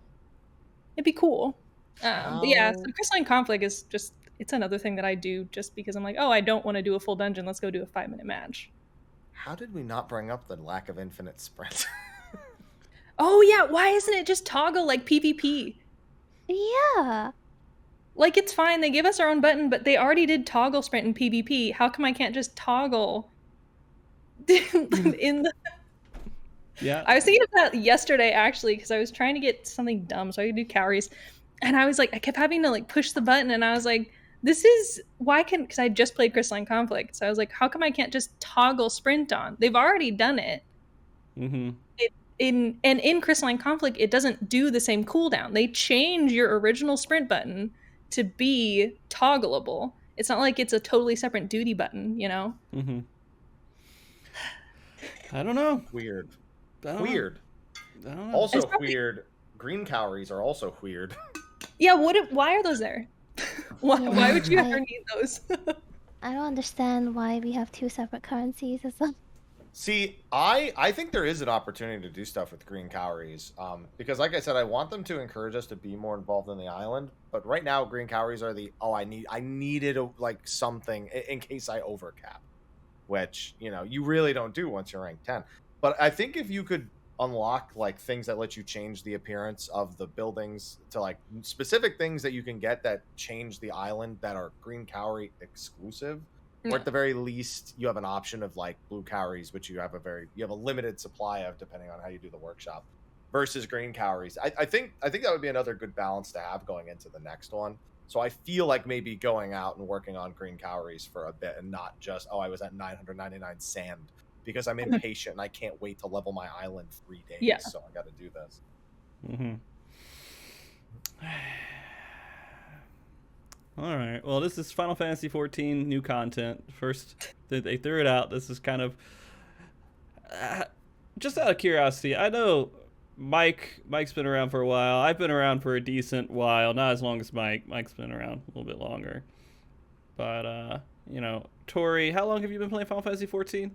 It'd be cool. But yeah, so Crystalline Conflict is just, it's another thing that I do just because I'm like, oh, I don't want to do a full dungeon. Let's go do a 5-minute match. How did we not bring up the lack of infinite sprint? Oh yeah, why isn't it just toggle like PvP? Yeah. Like it's fine, they give us our own button, but they already did toggle sprint in PvP. How come I can't just toggle in the... Yeah. I was thinking of that yesterday actually because I was trying to get something dumb so I could do calories, and I was like, I kept having to like push the button, and I was like, this is because I just played Crystalline Conflict, so I was like, how come I can't just toggle sprint on? They've already done it. In Crystalline Conflict, it doesn't do the same cooldown. They change your original sprint button to be toggleable. It's not like it's a totally separate duty button, you know? I don't know. Weird. I don't know. Also weird. Green calories are also weird. Yeah, why are those there? Why would you ever need those? I don't understand why we have two separate currencies as well. See, I think there is an opportunity to do stuff with green calories, because like I said, I want them to encourage us to be more involved in the island. But right now, green calories are I needed like something in case I overcap, which you really don't do once you're rank 10. But I think if you could unlock like things that let you change the appearance of the buildings to like specific things that you can get that change the island that are green calorie exclusive. Or at the very least, you have an option of like blue calories, which you have a limited supply of depending on how you do the workshop, versus green calories. I think that would be another good balance to have going into the next one. So I feel like maybe going out and working on green calories for a bit and not just I was at 999 sand because I'm impatient and I can't wait to level my island 3 days. Yeah. So I got to do this. All right. Well, this is Final Fantasy XIV new content. First, they threw it out. This is kind of just out of curiosity. I know Mike's been around for a while. I've been around for a decent while. Not as long as Mike. Mike's been around a little bit longer. But Tori, how long have you been playing Final Fantasy XIV?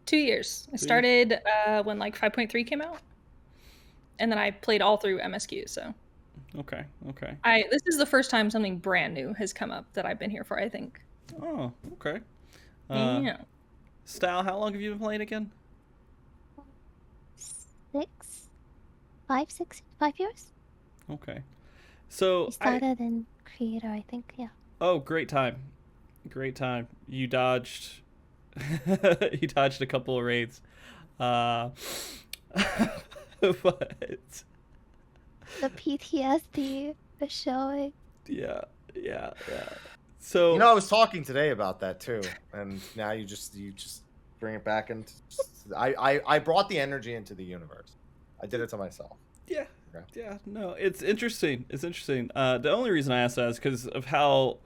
2 years. I started when like 5.3 came out, and then I played all through MSQ. So. Okay. This is the first time something brand new has come up that I've been here for, I think. Oh, okay. Yeah. Stal, how long have you been playing again? 5 years. Okay. So I started in Creator, I think, yeah. Oh, great time. You dodged a couple of raids. But The PTSD is showing. Yeah. So I was talking today about that too, and now you just bring it back into. I brought the energy into the universe. I did it to myself. Yeah. Okay. Yeah. No, it's interesting. The only reason I asked that is because of how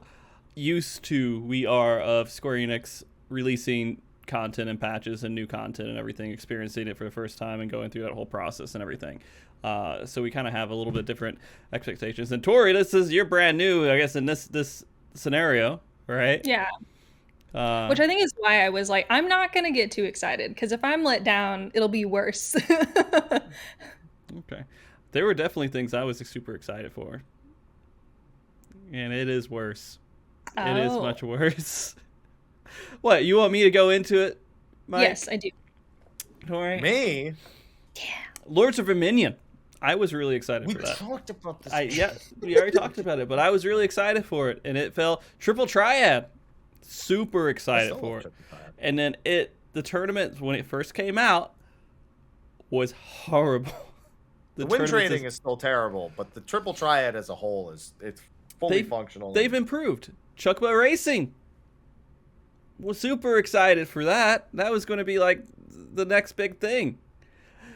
used to we are of Square Enix releasing content and patches and new content and everything, experiencing it for the first time and going through that whole process and everything. So we kind of have a little bit different expectations. And Tori, you're brand new, I guess, in this scenario, right? Yeah. Which I think is why I was like, I'm not going to get too excited, because if I'm let down, it'll be worse. Okay. There were definitely things I was super excited for. And it is worse. It is Oh. much worse. What, you want me to go into it, Mike? Yes, I do. Tori? Me? Yeah. Lords of Dominion. I was really excited We for that. talked about this. Yeah, we already talked about it, but I was really excited for it, and it fell triple triad. Super excited for it. And then the tournament when it first came out was horrible. The win trading is still terrible, but the triple triad as a whole it's fully functional. They've improved. Chuckba Racing. Was super excited for that. That was going to be like the next big thing.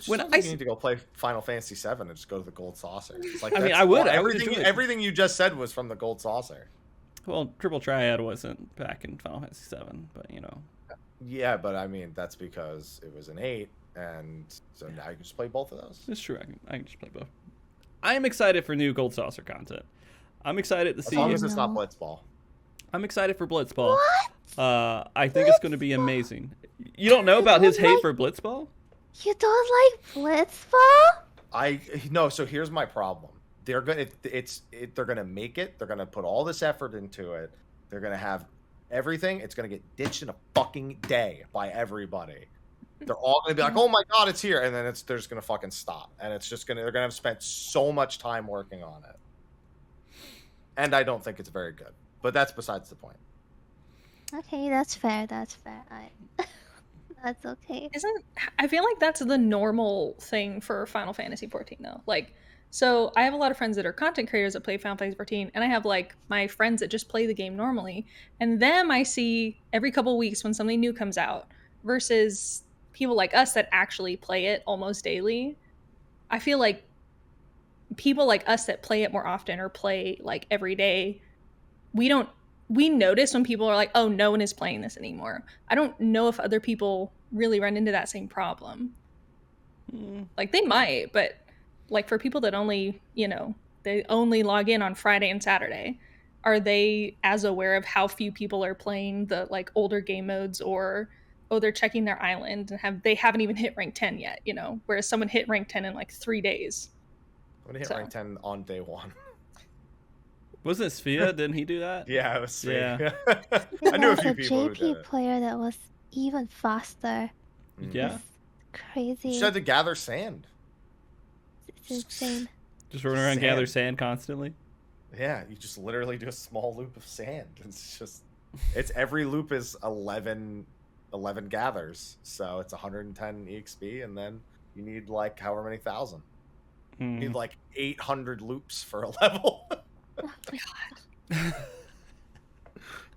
When I need to go play Final Fantasy VII and just go to the Gold Saucer. It's like, I mean, I would. Everything you just said was from the Gold Saucer. Well, Triple Triad wasn't back in Final Fantasy VII, but you know. Yeah, but I mean that's because it was an 8, and so now you can just play both of those. It's true. I can just play both. I am excited for new Gold Saucer content. I'm excited to see. As long as it's not Blitzball. I'm excited for Blitzball. What? I think it's going to be amazing. You don't know about his hate for Blitzball? You don't like Blitzball? No. So here's my problem. They're gonna they're gonna make it. They're gonna put all this effort into it. They're gonna have everything. It's gonna get ditched in a fucking day by everybody. They're all gonna be like, "Oh my god, it's here," and then they're just gonna fucking stop. And they're gonna have spent so much time working on it. And I don't think it's very good. But that's besides the point. Okay, that's fair. That's fair. That's okay. I feel like that's the normal thing for Final Fantasy 14 though. Like, so I have a lot of friends that are content creators that play Final Fantasy 14, and I have like my friends that just play the game normally, and them I see every couple weeks when something new comes out, versus people like us that actually play it almost daily. I feel like people like us that play it more often or play like every day, we notice when people are like, oh, no one is playing this anymore. I don't know if other people really run into that same problem. Like they might, but like for people that only, they only log in on Friday and Saturday, are they as aware of how few people are playing the like older game modes, or, oh, they're checking their island and they haven't even hit rank 10 yet, whereas someone hit rank 10 in like 3 days. I'm gonna hit rank 10 on day 1. Wasn't it Sphia? Didn't he do that? Yeah, it was Sphia. Yeah. I knew a few people who JP did it. player that was even faster. Yeah. It's crazy. You just had to gather sand. It's insane. Just run around and gather sand constantly? Yeah, you just literally do a small loop of sand. It's every loop is 11 gathers. So it's 110 EXP, and then you need like however many thousand. You need like 800 loops for a level. Oh my god.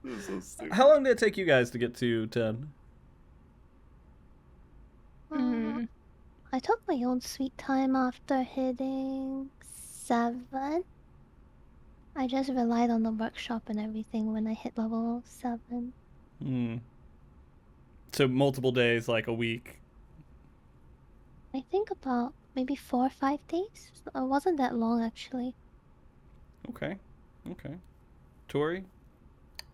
This is so stupid. How long did it take you guys to get to 10? I took my own sweet time after hitting 7. I just relied on the workshop and everything when I hit level 7. So multiple days, like a week. I think about maybe 4 or 5 days. It wasn't that long actually. Okay. Tori?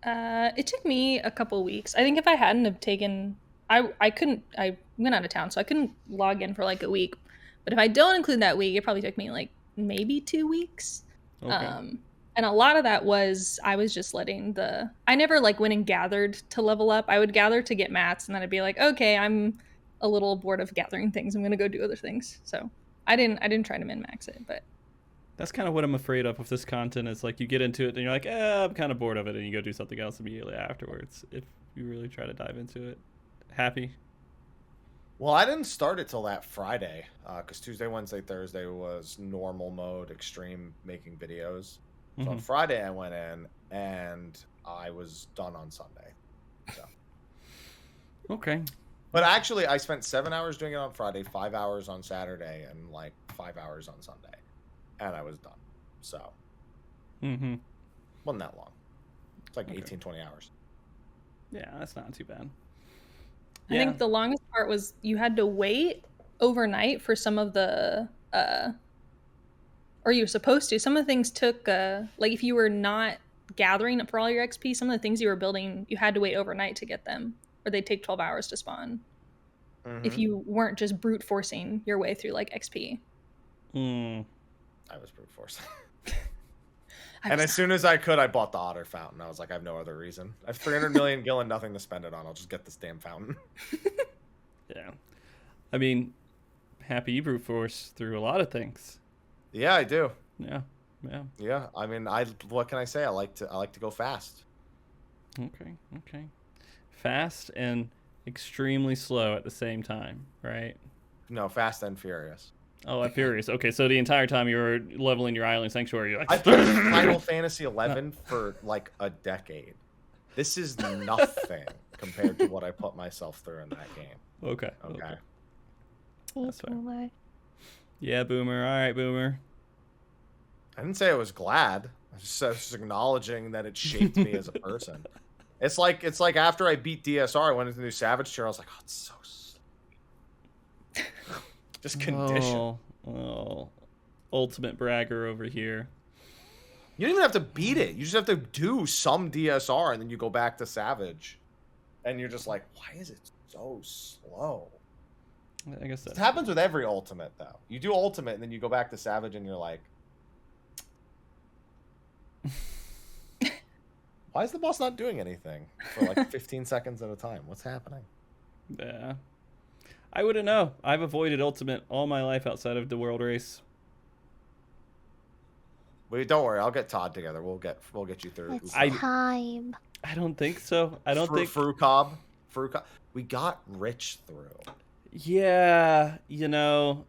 It took me a couple weeks. I think if I hadn't have taken, I went out of town, so I couldn't log in for like a week. But if I don't include that week, it probably took me like maybe 2 weeks. Okay. And a lot of that was, I was just letting I never like went and gathered to level up. I would gather to get mats, and then I'd be like, okay, I'm a little bored of gathering things. I'm going to go do other things. So I didn't try to min-max it, but. That's kind of what I'm afraid of with this content. Is like you get into it and you're like, I'm kind of bored of it, and you go do something else immediately afterwards. If you really try to dive into it. Happy? Well, I didn't start it till that Friday, because Tuesday, Wednesday, Thursday was normal mode, extreme, making videos. So on Friday I went in, and I was done on Sunday. So. Okay. But actually, I spent 7 hours doing it on Friday, 5 hours on Saturday, and like 5 hours on Sunday. And I was done. So. Wasn't that long. It's like 18, 20 hours. Yeah, that's not too bad. I think the longest part was you had to wait overnight for some of the, or you were supposed to. Some of the things took, like if you were not gathering for all your XP, some of the things you were building, you had to wait overnight to get them, or they'd take 12 hours to spawn. If you weren't just brute forcing your way through like XP. I was brute forcing. And as soon as I could, I bought the otter fountain. I was like, I have no other reason. I have 300 million gil and nothing to spend it on. I'll just get this damn fountain. Yeah. I mean, Happy you brute force through a lot of things. Yeah, I do. Yeah. Yeah. Yeah. I mean, what can I say? I like to go fast. Okay. Okay. Fast and extremely slow at the same time, right? No, fast and furious. Oh, I'm furious. Okay, so the entire time you were leveling your island sanctuary, you're like, I played Final Fantasy XI for like a decade. This is nothing compared to what I put myself through in that game. Okay. Okay. Hey, That's fair. Boomer. Yeah, Boomer. All right, Boomer. I didn't say I was glad. I was just acknowledging that it shaped me as a person. It's like after I beat DSR, I went into the new Savage Tier. I was like, oh, it's so slow. Just condition. Oh, ultimate bragger over here. You don't even have to beat it. You just have to do some DSR, and then you go back to Savage. And you're just like, why is it so slow? I guess It that happens with every ultimate, though. You do ultimate, and then you go back to Savage, and you're like, why is the boss not doing anything for like 15 seconds at a time? What's happening? Yeah. I wouldn't know. I've avoided ultimate all my life outside of the world race. Wait, don't worry. I'll get Todd together. We'll get you through. It's I- time. I don't think so. I don't think. Frucob. We got rich through. Yeah, Stal,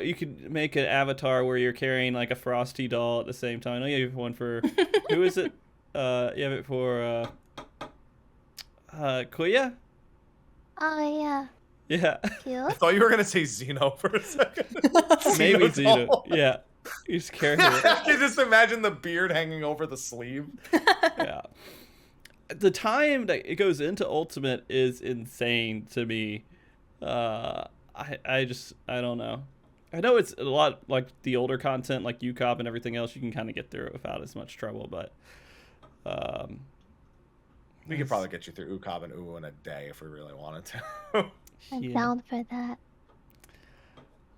you could make an avatar where you're carrying like a Frosty doll at the same time. I know you have one for who is it? You have it for Kuya? Oh, yeah. Yeah. I Cute. thought you were gonna say Xeno for a second. Maybe Xeno doll. Xeno. Yeah. You just carry I it. can just imagine the beard hanging over the sleeve. Yeah. The time that it goes into ultimate is insane to me. I don't know. I know it's a lot like the older content, like UCOP and everything else. You can kind of get through it without as much trouble, but We could probably get you through Ucob and Uwu in a day if we really wanted to. I'm Yeah. down for that.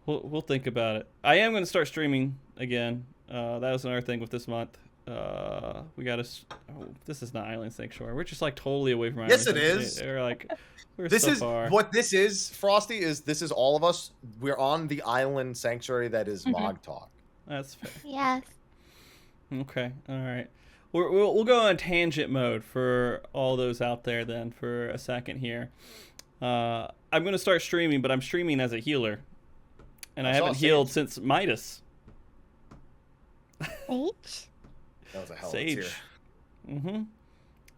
We'll think about it. I am going to start streaming again. That was another thing with this month. We got to. Oh, this is not Island Sanctuary. We're just like totally away from Island. Yes, it Sanctuary. is. We're like, we're This so is far. what this is, Frosty. This is all of us. We're on the island sanctuary that is MogTalk. That's fair. Yes. Okay. All right. We'll go on tangent mode for all those out there then for a second here. I'm going to start streaming, but I'm streaming as a healer. And I haven't healed since Midas. H? That was a hell of a Sage. tier. Mm-hmm. I'm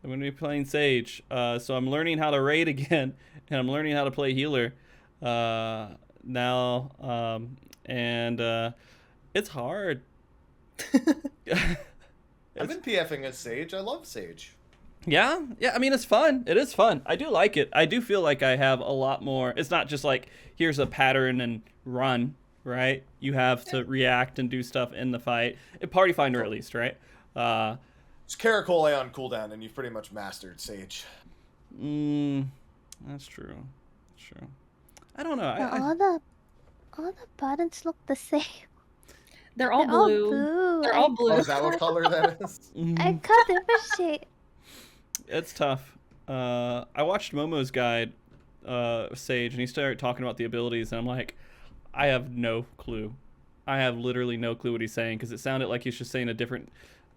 going to be playing Sage. So I'm learning how to raid again, and I'm learning how to play healer now. And it's hard. I've been PFing as Sage. I love Sage. Yeah, I mean, it's fun. It is fun. I do like it. I do feel like I have a lot more. It's not just like, here's a pattern and run, right? You have to react and do stuff in the fight. Party Finder, at least, right? It's Caracole on cooldown, and you've pretty much mastered Sage. That's true. That's true. I don't know. But all the buttons look the same. They're all They're all blue. blue. They're all blue. Oh, is that what color that is? I can't differentiate. It's tough. I watched Momo's guide, Sage, and he started talking about the abilities, and I'm like, I have no clue. I have literally no clue what he's saying, because it sounded like he's just saying a different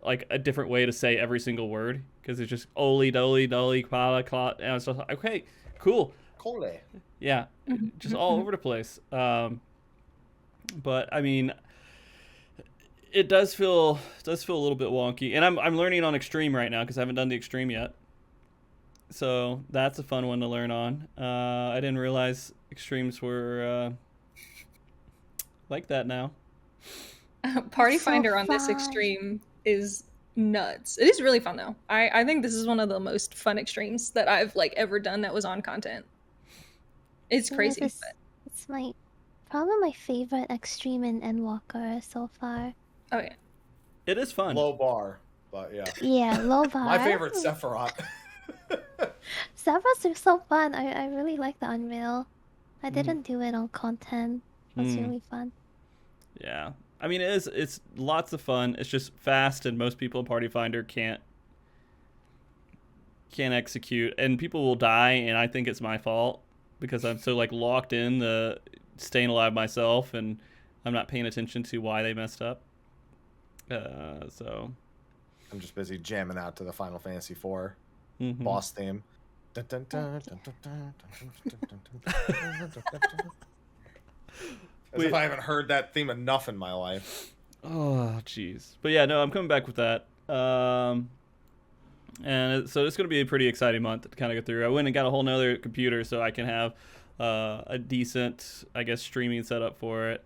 way to say every single word, because it's just oli dolly dolly quala clot, and I was just like, okay, cool. Cole. Yeah, just all over the place. But I mean, it does feel a little bit wonky, and I'm learning on extreme right now because I haven't done the extreme yet. So that's a fun one to learn on. I didn't realize extremes were like that now. Party So Finder on this fun. extreme is nuts. It is really fun though. I think this is one of the most fun extremes that I've like ever done that was on content. It's crazy. It's probably my favorite extreme in Endwalker so far. Oh yeah. It is fun. Low bar, but yeah. Yeah, low bar. My favorite, Sephiroth. Servers are so fun. I really like the Unreal. I didn't do it on content. It was really fun. Yeah, I mean, it's lots of fun. It's just fast, and most people in Party Finder can't execute, and people will die, and I think it's my fault because I'm so like locked in the staying alive myself, and I'm not paying attention to why they messed up. So I'm just busy jamming out to the Final Fantasy IV boss theme. As if I haven't heard that theme enough in my life. Oh, jeez. But yeah, no, I'm coming back with that. And so it's going to be a pretty exciting month to kind of go through. I went and got a whole nother computer so I can have a decent, I guess, streaming setup for it.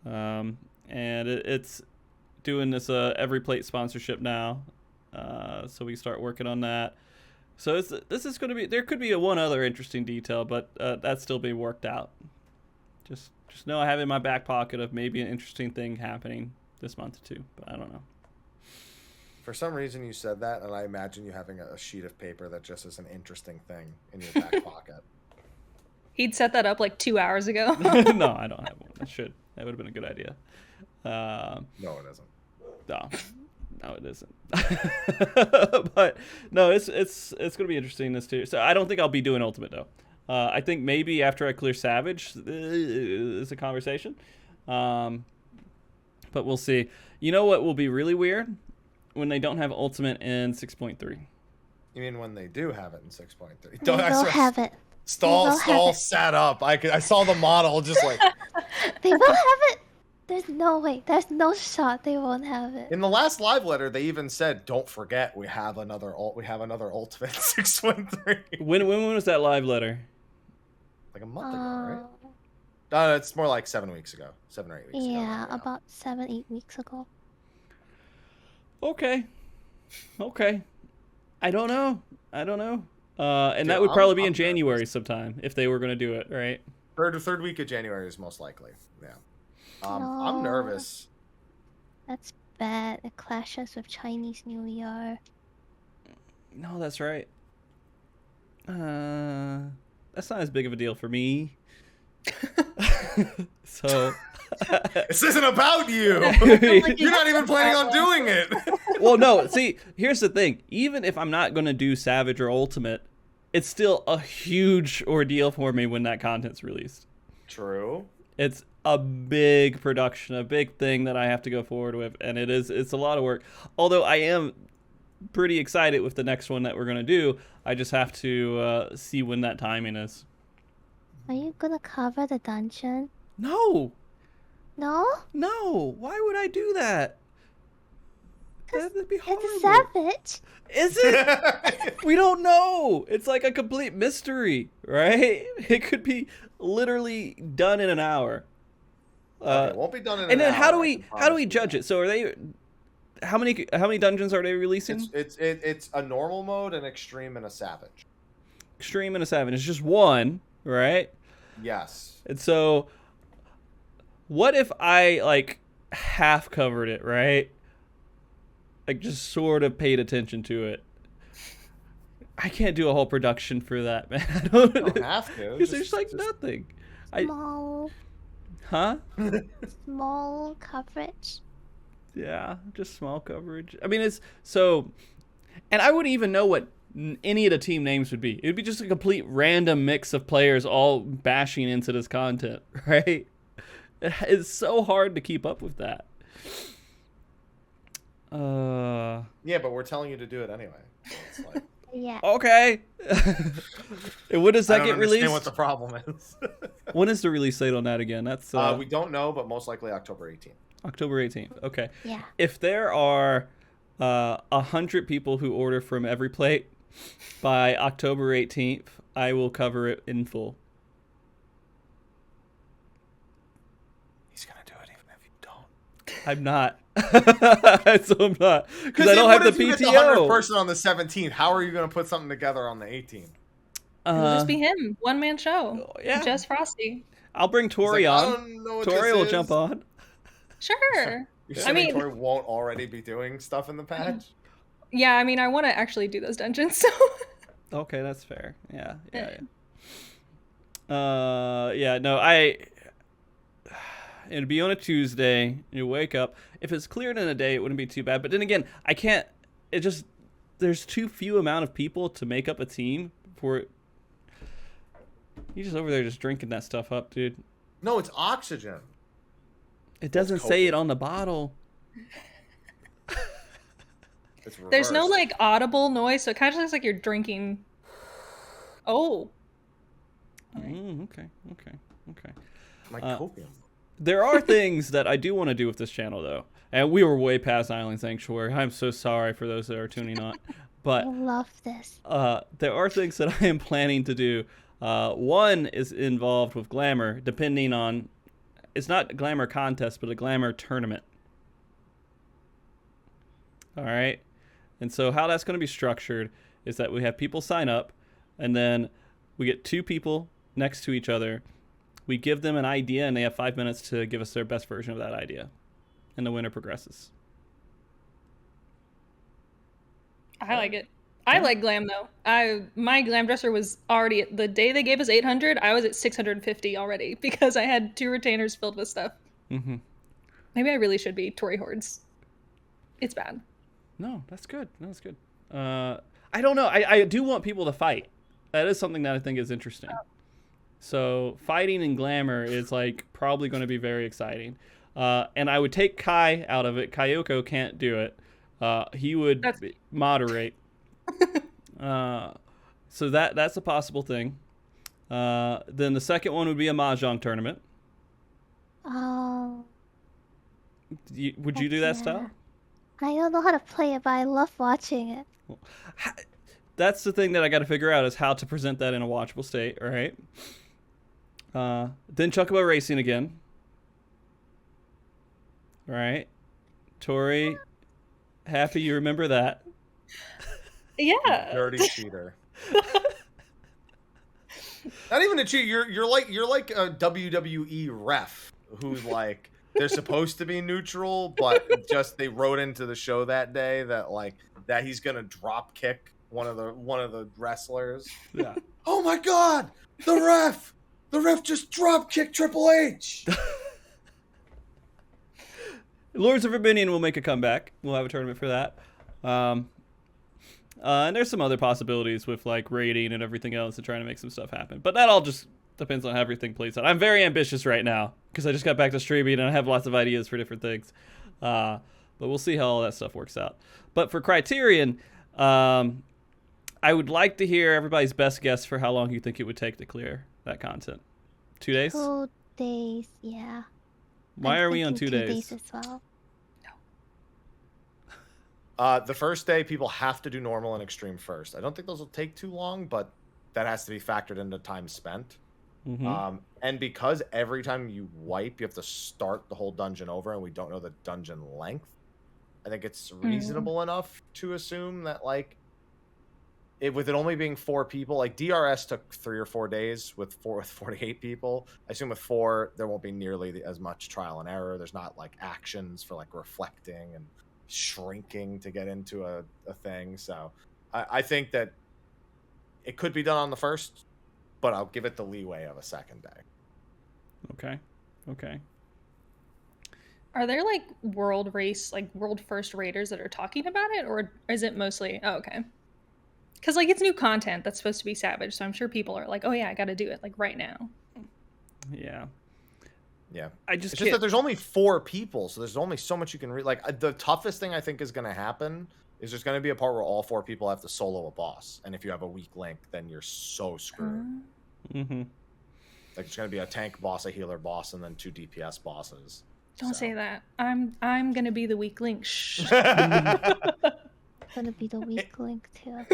And it's doing this every plate sponsorship now. So we start working on that. So this is going to be, there could be one other interesting detail, but that's still being worked out. Just know I have in my back pocket of maybe an interesting thing happening this month too, but I don't know. For some reason you said that, and I imagine you having a sheet of paper that just is an interesting thing in your back pocket. He'd set that up like 2 hours ago. No, I don't have one. I should. That would have been a good idea. No, it isn't. No, it isn't. But no, it's gonna be interesting this too. So I don't think I'll be doing Ultimate though. I think maybe after I clear Savage is a conversation. But we'll see. You know what will be really weird? When they don't have Ultimate in 6.3. You mean when they do have it in 6.3? They will have it. Stal sat up. I saw the model just like. They will have it. There's no way. There's no shot they won't have it. In the last live letter, they even said, "Don't forget, we have another Ultimate 6.3." When was that live letter? Like a month ago, right? It's more like 7 weeks ago. 7 or 8 weeks ago. Yeah, about 7-8 weeks ago. Okay. I don't know. And Dude, that would probably be in I'm January nervous. sometime if they were going to do it, right? Third week of January is most likely. Yeah. I'm nervous. That's bad. It clashes with Chinese New Year. No, that's right. That's not as big of a deal for me. So This isn't about you. You're not even planning on doing it. well, no, see, here's the thing. Even if I'm not going to do Savage or Ultimate, it's still a huge ordeal for me when that content's released. True. It's a big production, a big thing that I have to go forward with, and it's a lot of work. Although I am pretty excited with the next one that we're going to do. I just have to see when that timing is. Are you gonna cover the dungeon? No, No? why would I do that? That'd be horrible. It's Savage. Is it? We don't know. It's like a complete mystery, right? It could be literally done in an hour. It won't be done in an and then hour, how do I can we promise judge you. it? So are they? How many dungeons are they releasing? It's a normal mode, an extreme, and a savage. Extreme and a Savage. It's just one, right? Yes. And so, what if I like half covered it, right? Like just sort of paid attention to it. I can't do a whole production for that, man. I don't, You don't have to. Because there's like nothing. Small Huh? small coverage. Yeah, just small coverage. I mean, it's so, and I wouldn't even know what any of the team names would be. It would be just a complete random mix of players all bashing into this content, right? It's so hard to keep up with that. Yeah, but we're telling you to do it anyway. So it's like, Yeah. Okay. And when does I that don't get understand released? what the problem is. When is the release date on that again? That's We don't know, but most likely October 18th. October 18th. Okay. Yeah. If there are 100 people who order from every plate by October 18th, I will cover it in full. He's gonna do it even if you don't. I'm not. So I'm not. Because I don't have the What if you get the 100th PTO. person on the 17th? How are you gonna put something together on the 18th? It'll just be him, one man show. yeah. Just Frosty. I'll bring Tori He's like, I on. don't know what Tori this will is. jump on. Sure. You're I saying mean- Tori won't already be doing stuff in the patch? Yeah, I mean, I want to actually do those dungeons, so. Okay, that's fair. Yeah. Yeah. No, It'd be on a Tuesday. You wake up. If it's cleared in a day, it wouldn't be too bad. But then again, I can't. It just there's too few amount of people to make up a team for it. You just over there just drinking that stuff up, dude. No, it's oxygen. It doesn't say it on the bottle. It's There's no reversed. like audible noise, so it kind of looks like you're drinking. Oh. Okay. My copium. There are things that I do want to do with this channel, though. And we were way past Island Sanctuary. I'm so sorry for those that are tuning on. But I love this. there are things that I am planning to do. One is involved with Glamour, depending on... It's not a Glamour contest, but a Glamour tournament. All right? And so how that's going to be structured is that we have people sign up, and then we get 2 people next to each other. We give them an idea, and they have 5 minutes to give us their best version of that idea. And the winner progresses. I like it. I like glam though. My glam dresser was already the day they gave us 800. I was at 650 already because I had 2 retainers filled with stuff. Mm-hmm. Maybe I really should be Tori Hordes. It's bad. No, that's good. That's good. I don't know. I do want people to fight. That is something that I think is interesting. So fighting in Glamour is like probably going to be very exciting. And I would take Kai out of it. Kayoko can't do it. He would moderate. So that's a possible thing. Then the second one would be a mahjong tournament. Oh. Would you do that style? I don't know how to play it, but I love watching it. That's the thing that I got to figure out is how to present that in a watchable state. All right. Then Chocobo Racing again. All right. Tori, happy you remember that. Yeah. Dirty cheater. Not even a cheat. You're like a WWE ref who's like they're supposed to be neutral, but just they wrote into the show that day that he's gonna drop kick one of the wrestlers. Yeah. Oh my God! The ref just drop kicked Triple H. Lords of Verbinian will make a comeback. We'll have a tournament for that. And there's some other possibilities with like rating and everything else and trying to make some stuff happen. But that all just depends on how everything plays out. I'm very ambitious right now because I just got back to streaming and I have lots of ideas for different things. But we'll see how all that stuff works out. But for Criterion, I would like to hear everybody's best guess for how long you think it would take to clear that content. 2 days? 2 days, yeah. Why I'm are we on 2 thinking days? 2 days as well. The first day, people have to do normal and extreme first. I don't think those will take too long, but that has to be factored into time spent. Mm-hmm. And because every time you wipe, you have to start the whole dungeon over, and we don't know the dungeon length, I think it's reasonable enough to assume that, like, with it only being 4 people, like DRS took 3 or 4 days with 48 people. I assume with 4, there won't be nearly as much trial and error. There's not like actions for like reflecting and shrinking to get into a thing. So I think that it could be done on the first, but I'll give it the leeway of a second day. Okay. Are there like world first raiders that are talking about it, or is it mostly? Oh, okay. Because like it's new content that's supposed to be savage, so I'm sure people are like, oh yeah, I got to do it like right now. Yeah. It's just that there's only 4 people, so there's only so much you can read. Like the toughest thing I think is going to happen is there's going to be a part where all 4 people have to solo a boss, and if you have a weak link, then you're so screwed. Mm-hmm. Like it's going to be a tank boss, a healer boss, and then 2 DPS bosses. Don't say that. I'm gonna be the weak link. Shh. Gonna be the weak link too.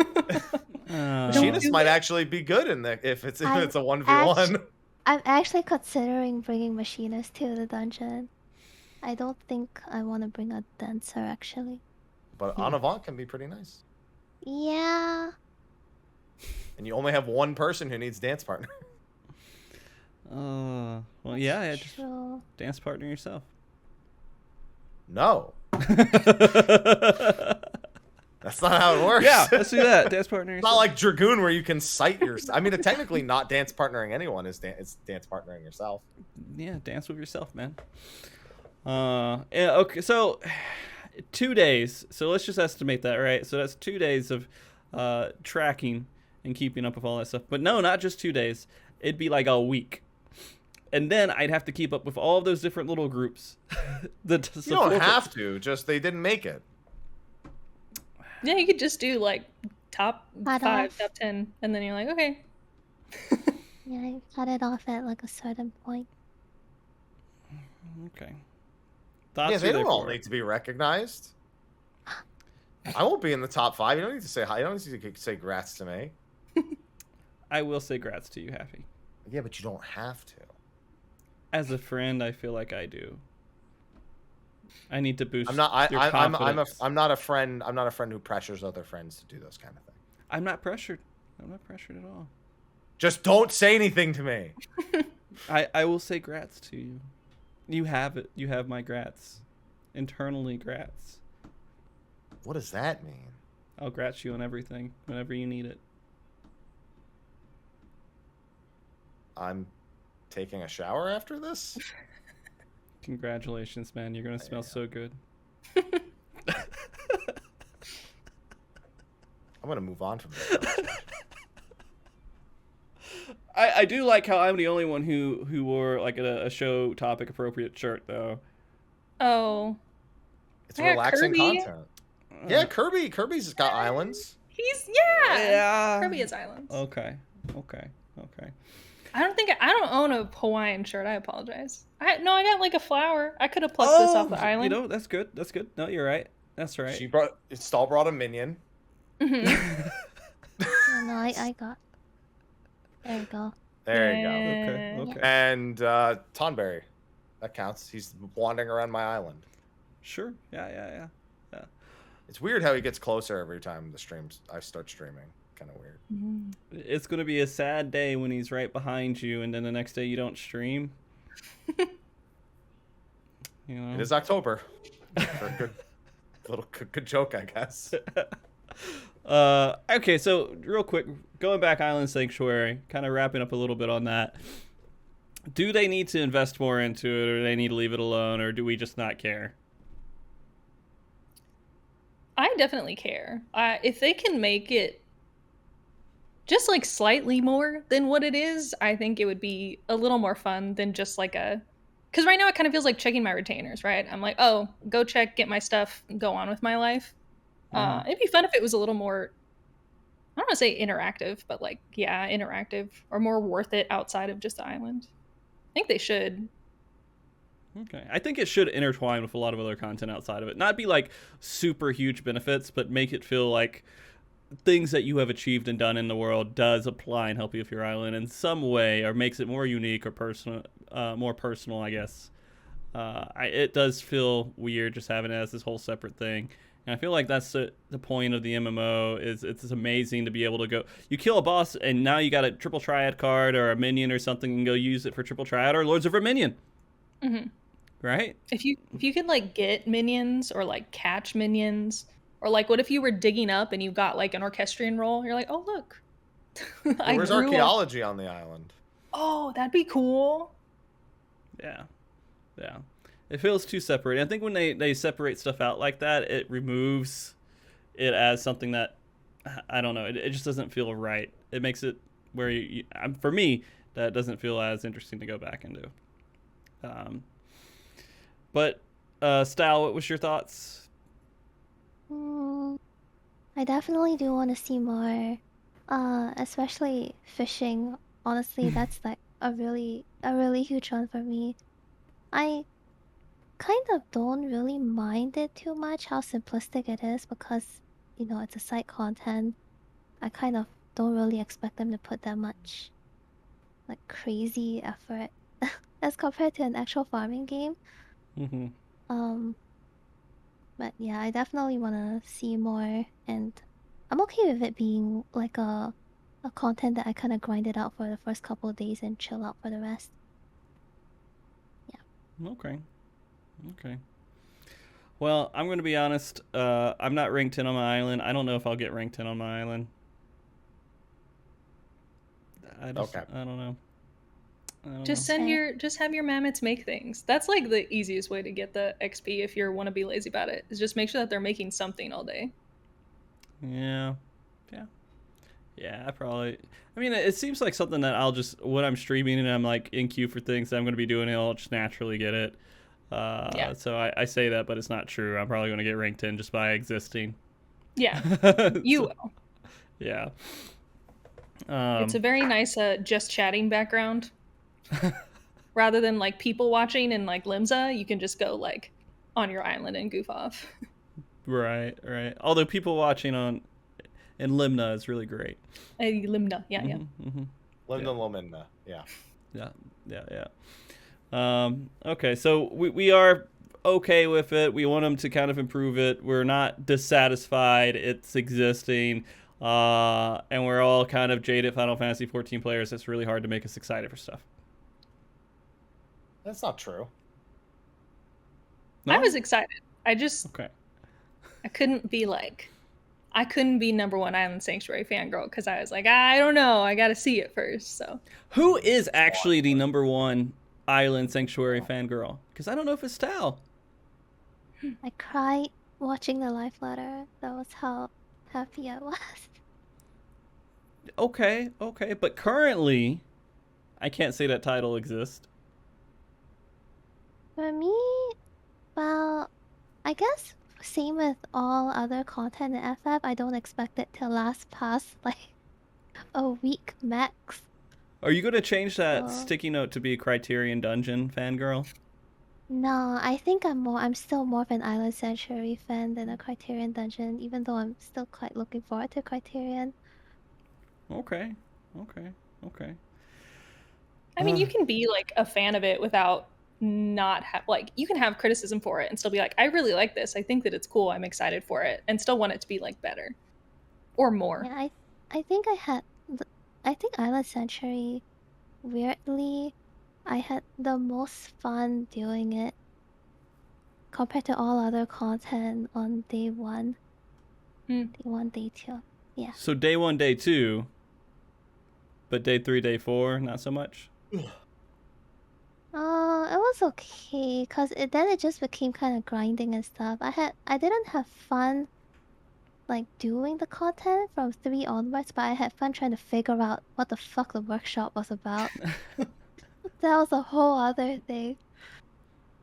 Machinist might actually be good in the if it's a 1v1. I'm actually considering bringing Machinist to the dungeon. I don't think I want to bring a dancer actually. But en avant can be pretty nice. Yeah. And you only have 1 person who needs dance partner. Well, yeah, just True. dance partner yourself. No. That's not how it works. Yeah, let's do that. Dance partner. It's not like Dragoon where you can cite your. I mean, technically, not dance partnering anyone is it's dance partnering yourself. Yeah, dance with yourself, man. Yeah, okay, so 2 days. So let's just estimate that, right? So that's 2 days of tracking and keeping up with all that stuff. But no, not just 2 days. It'd be like a week. And then I'd have to keep up with all of those different little groups. You don't have to. Just they didn't make it. Yeah, you could just do like top Cut 5, off. top 10, and then you're like, okay. Yeah, I cut it off at like a certain point. Okay. Yeah, they don't all need to be recognized. I won't be in the top 5. You don't need to say hi. You don't need to say grats to me. I will say grats to you, Happy. Yeah, but you don't have to. As a friend, I feel like I do. I need to boost. I'm not. your I'm confidence. I'm not a friend. I'm not a friend who pressures other friends to do those kind of things. I'm not pressured. I'm not pressured at all. Just don't say anything to me. I will say grats to you. You have it. You have my grats. Internally grats. What does that mean? I'll grats you on everything whenever you need it. I'm taking a shower after this? Congratulations, man. You're gonna smell so good. I'm gonna move on from this. I do like how I'm the only one who wore like a show topic appropriate shirt though. Oh. It's I got relaxing Kirby. content. Yeah, Kirby's got islands. He's Yeah. Kirby has islands. Okay. I don't own a Hawaiian shirt. I apologize. I got like a flower. I could have plucked this off the island. You know, that's good. That's good. No, you're right. That's right. Stal brought a minion. Mhm. Oh, no, I got. There we go. There you Okay. go. Okay. And Tonberry. That counts. He's wandering around my island. Sure. Yeah. It's weird how he gets closer every time I start streaming. Kind of weird. Mhm. It's gonna be a sad day when he's right behind you, and then the next day you don't stream. You know. It is October. For a good joke, I guess. Okay, so real quick, going back Island Sanctuary, kind of wrapping up a little bit on that. Do they need to invest more into it, or do they need to leave it alone, or do we just not care? I definitely care. If they can make it just like slightly more than what it is, I think it would be a little more fun than just like because right now it kind of feels like checking my retainers, right? I'm like, oh, go check, get my stuff, go on with my life. It'd be fun if it was a little more, I don't want to say interactive, but like, yeah, interactive or more worth it outside of just the island. I think they should. Okay, I think it should intertwine with a lot of other content outside of it. Not be like super huge benefits, but make it feel like things that you have achieved and done in the world does apply and help you with your island in some way, or makes it more unique or personal, more personal, I guess. It does feel weird just having it as this whole separate thing. And I feel like that's the point of the MMO is it's amazing to be able to go, you kill a boss and now you got a triple triad card or a minion or something and go use it for triple triad or Lords of Verminion. Mm-hmm. Right? If you could like get minions or like catch minions, or like what if you were digging up and you got like an orchestrion roll? You're like, oh look, Where's archaeology on the island? Oh, that'd be cool. Yeah. It feels too separate. I think when they separate stuff out like that, it removes it as something that, I don't know, it just doesn't feel right. It makes it where for me, that doesn't feel as interesting to go back into. But Stal, what was your thoughts? I definitely do want to see more, especially fishing. Honestly, that's like a really huge one for me. I kind of don't really mind it too much how simplistic it is because, you know, it's a side content. I kind of don't really expect them to put that much like crazy effort as compared to an actual farming game. Mm-hmm. But yeah, I definitely want to see more, and I'm okay with it being like a content that I kind of grind it out for the first couple of days and chill out for the rest. Okay. Well, I'm going to be honest. I'm not ranked in on my island. I don't know if I'll get ranked in on my island. I don't know. Just have your mammoths make things. That's like the easiest way to get the XP if you want to be lazy about it. Is just make sure that they're making something all day. Yeah. I mean, it seems like something that I'll just, when I'm streaming and I'm like in queue for things that I'm going to be doing, I'll just naturally get it. So I say that, but it's not true. I'm probably going to get ranked in just by existing. Yeah, you will. Yeah. It's a very nice just chatting background. Rather than like people watching and like Limsa, you can just go like on your island and goof off. Right. Although people watching in Limna is really great. Limna, yeah. Limna, yeah. Okay, so we are okay with it. We want them to kind of improve it. We're not dissatisfied. It's existing. And we're all kind of jaded Final Fantasy 14 players. It's really hard to make us excited for stuff. That's not true. No? I was excited. I couldn't be #1 Island Sanctuary fangirl because I was like, I don't know. I got to see it first. So who is actually the #1 Island Sanctuary fangirl? Because I don't know if it's Stal. I cried watching the live letter. That was how happy I was. Okay. But currently, I can't say that title exists. For me, well, I guess same with all other content in FF, I don't expect it to last past like a week max. Are you going to change that sticky note to be a Criterion Dungeon fangirl? No, I think I'm still more of an Island Sanctuary fan than a Criterion Dungeon, even though I'm still quite looking forward to Criterion. Okay. I mean, you can be like a fan of it without not like you can have criticism for it and still be like, I really like this. I think that it's cool. I'm excited for it, and still want it to be like better or more. Yeah, I think Island Sanctuary, weirdly, I had the most fun doing it compared to all other content on day 1. Day 1, day 2. Yeah. So day 1, day 2, but day 3, day 4, not so much? It was okay, cause then it just became kind of grinding and stuff. I didn't have fun like doing the content from 3 onwards, but I had fun trying to figure out what the fuck the workshop was about. That was a whole other thing.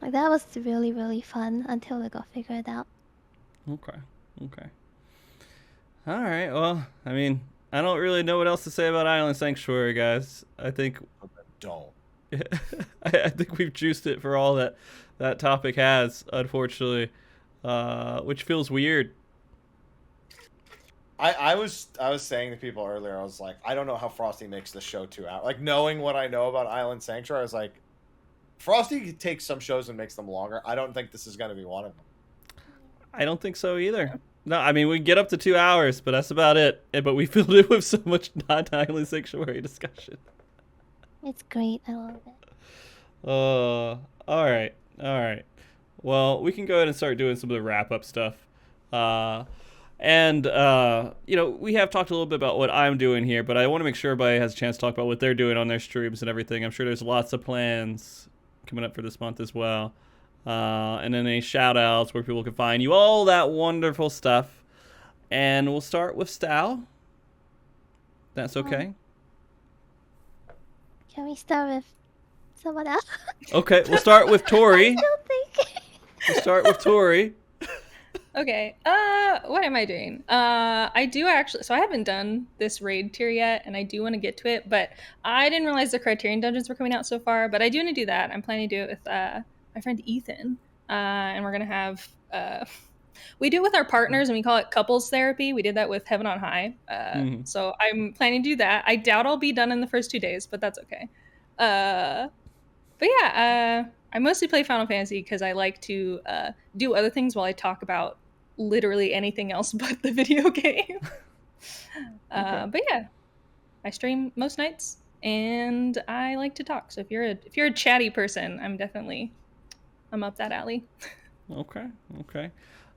Like that was really, really fun until it got figured out. Okay. All right. Well, I mean, I don't really know what else to say about Island Sanctuary, guys. I think don't. I think we've juiced it for all that topic has, unfortunately, which feels weird. I was saying to people earlier, I was like, I don't know how Frosty makes the show 2 hours. Like, knowing what I know about Island Sanctuary, I was like, Frosty takes some shows and makes them longer. I don't think this is going to be one of them. I don't think so either. No, I mean, we can get up to 2 hours, but that's about it. But we filled it with so much non-Island Sanctuary discussion. It's great. I love it. All right. Well, we can go ahead and start doing some of the wrap-up stuff. We have talked a little bit about what I'm doing here, but I want to make sure everybody has a chance to talk about what they're doing on their streams and everything. I'm sure there's lots of plans coming up for this month as well. And then any shout-outs where people can find you, all that wonderful stuff. And we'll start with Stal. That's okay. Can we start with someone else? Okay, we'll start with Tori. I'm still thinking. We'll start with Tori. Okay, what am I doing? I do actually, so I haven't done this raid tier yet, and I do want to get to it, but I didn't realize the Criterion Dungeons were coming out so far, but I do want to do that. I'm planning to do it with my friend Ethan, and we're going to have, we do it with our partners, and we call it couples therapy. We did that with Heaven on High, so I'm planning to do that. I doubt I'll be done in the first 2 days, but that's okay. But yeah, I mostly play Final Fantasy because I like to do other things while I talk about literally anything else but the video game. Okay. But yeah, I stream most nights and I like to talk. So if you're a chatty person, I'm up that alley. Okay.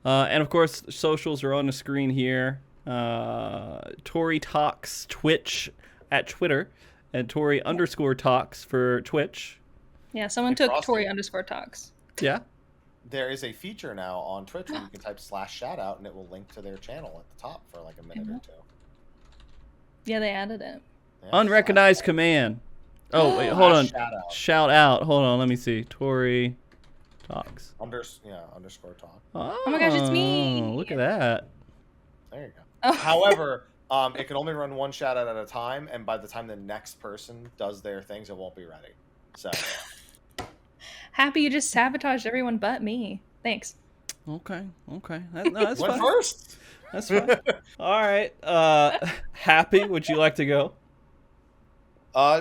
And of course, socials are on the screen here. Tori Talks Twitch at Twitter, and Tori _Talks for Twitch. Yeah, someone took Tori _Talks. Yeah. There is a feature now on Twitch where you can type /shoutout and it will link to their channel at the top for like a minute or two. Yeah, they added it. Yeah, Unrecognized command. Oh, wait, hold on. Shout out. Hold on, let me see. Tori Talks. _talk. Oh my gosh, it's me. Look at that. There you go. Oh. However, it can only run one shout out at a time, and by the time the next person does their things, it won't be ready. So Happy you just sabotaged everyone but me. Thanks. Okay. That's went fine. first. That's fine. All right. Happy, would you like to go?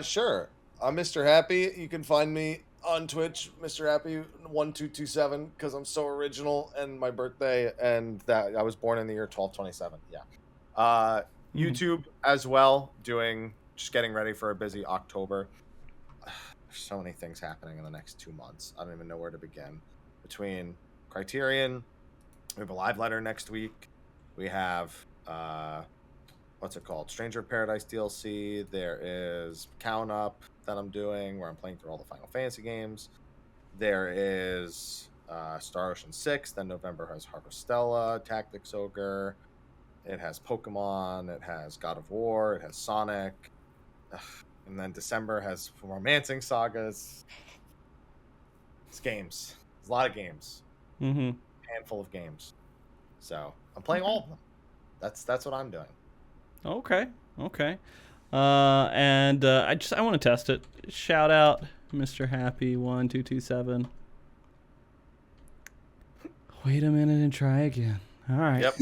Sure. I'm MrHappy. You can find me on Twitch, MrHappy1227, because I'm so original, and my birthday, and that I was born in the year 1227. Yeah. YouTube as well, just getting ready for a busy October. There's so many things happening in the next 2 months. I don't even know where to begin. Between Criterion, we have a live letter next week. We have what's it called? Stranger of Paradise DLC. There is Count Up that I'm doing where I'm playing through all the Final Fantasy games. There is Star Ocean 6. Then November has Harvestella, Tactics Ogre. It has Pokemon. It has God of War. It has Sonic. And then December has Romancing Sagas. It's games. There's a lot of games. Mm-hmm. Handful of games. So I'm playing all of them. That's what I'm doing. Okay. And I want to test it. Shout out MrHappy1227. Wait a minute and try again. All right. Yep.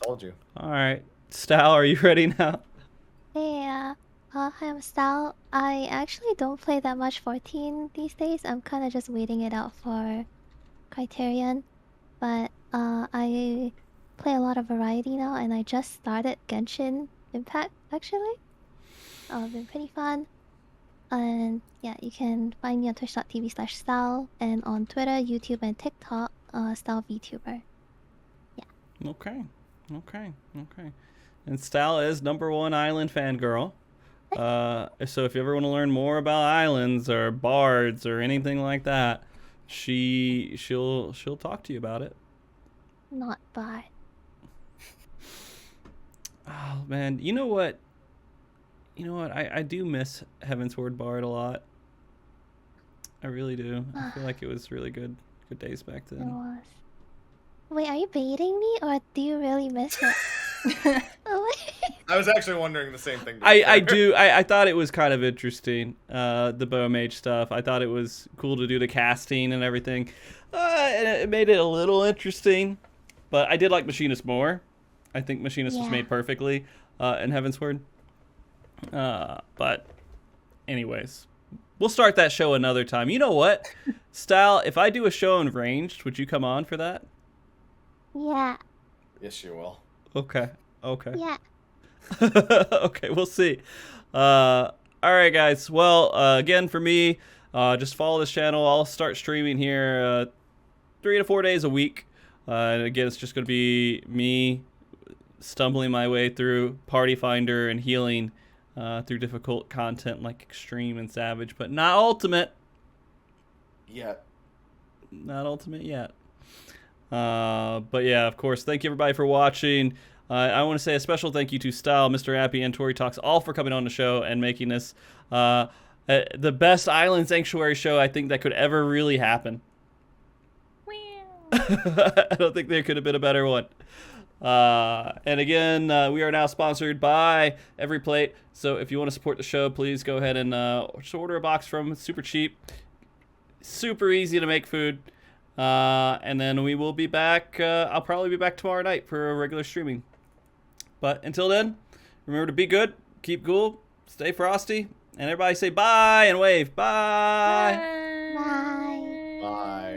Told you. All right. Stal, are you ready now? Yeah. Hi, I'm Stal. I actually don't play that much 14 these days. I'm kind of just waiting it out for Criterion. But I play a lot of variety now, and I just started Genshin Impact, actually. Been pretty fun. And yeah, you can find me on twitch.tv/Stal, and on Twitter, YouTube, and TikTok, Stal VTuber. Yeah. Okay. And Stal is #1 island fangirl. So if you ever want to learn more about islands or bards or anything like that, she'll talk to you about it. Not bad. Oh man, you know what? I do miss Heavensward Bard a lot. I really do. I feel like it was really good days back It then. was. Wait, are you baiting me, or do you really miss it? Oh, I was actually wondering the same thing. I do. I thought it was kind of interesting, the Bow Mage stuff. I thought it was cool to do the casting and everything. And it made it a little interesting. But I did like Machinist more. I think Machinist was made perfectly in Heavensward. But anyways, we'll start that show another time. You know what? Stal, if I do a show in Ranged, would you come on for that? yeah. Yes, you will. Okay. Yeah. Okay, we'll see. All right, guys. Well, again, for me, just follow this channel. I'll start streaming here 3 to 4 days a week. And again, it's just going to be me stumbling my way through Party Finder and healing through difficult content like Extreme and Savage, but not Ultimate. Not Ultimate yet. But yeah, of course, thank you everybody for watching. I want to say a special thank you to Stal, MrHappy, and Tori Talks, all for coming on the show and making this the best Island Sanctuary show I think that could ever really happen. I don't think there could have been a better one. And again, we are now sponsored by Every Plate. So if you want to support the show, please go ahead and just order a box from them. It's super cheap, super easy to make food. And then we will be back. I'll probably be back tomorrow night for a regular streaming. But until then, remember to be good, keep cool, stay frosty, and everybody say bye and wave. Bye. Bye. Bye.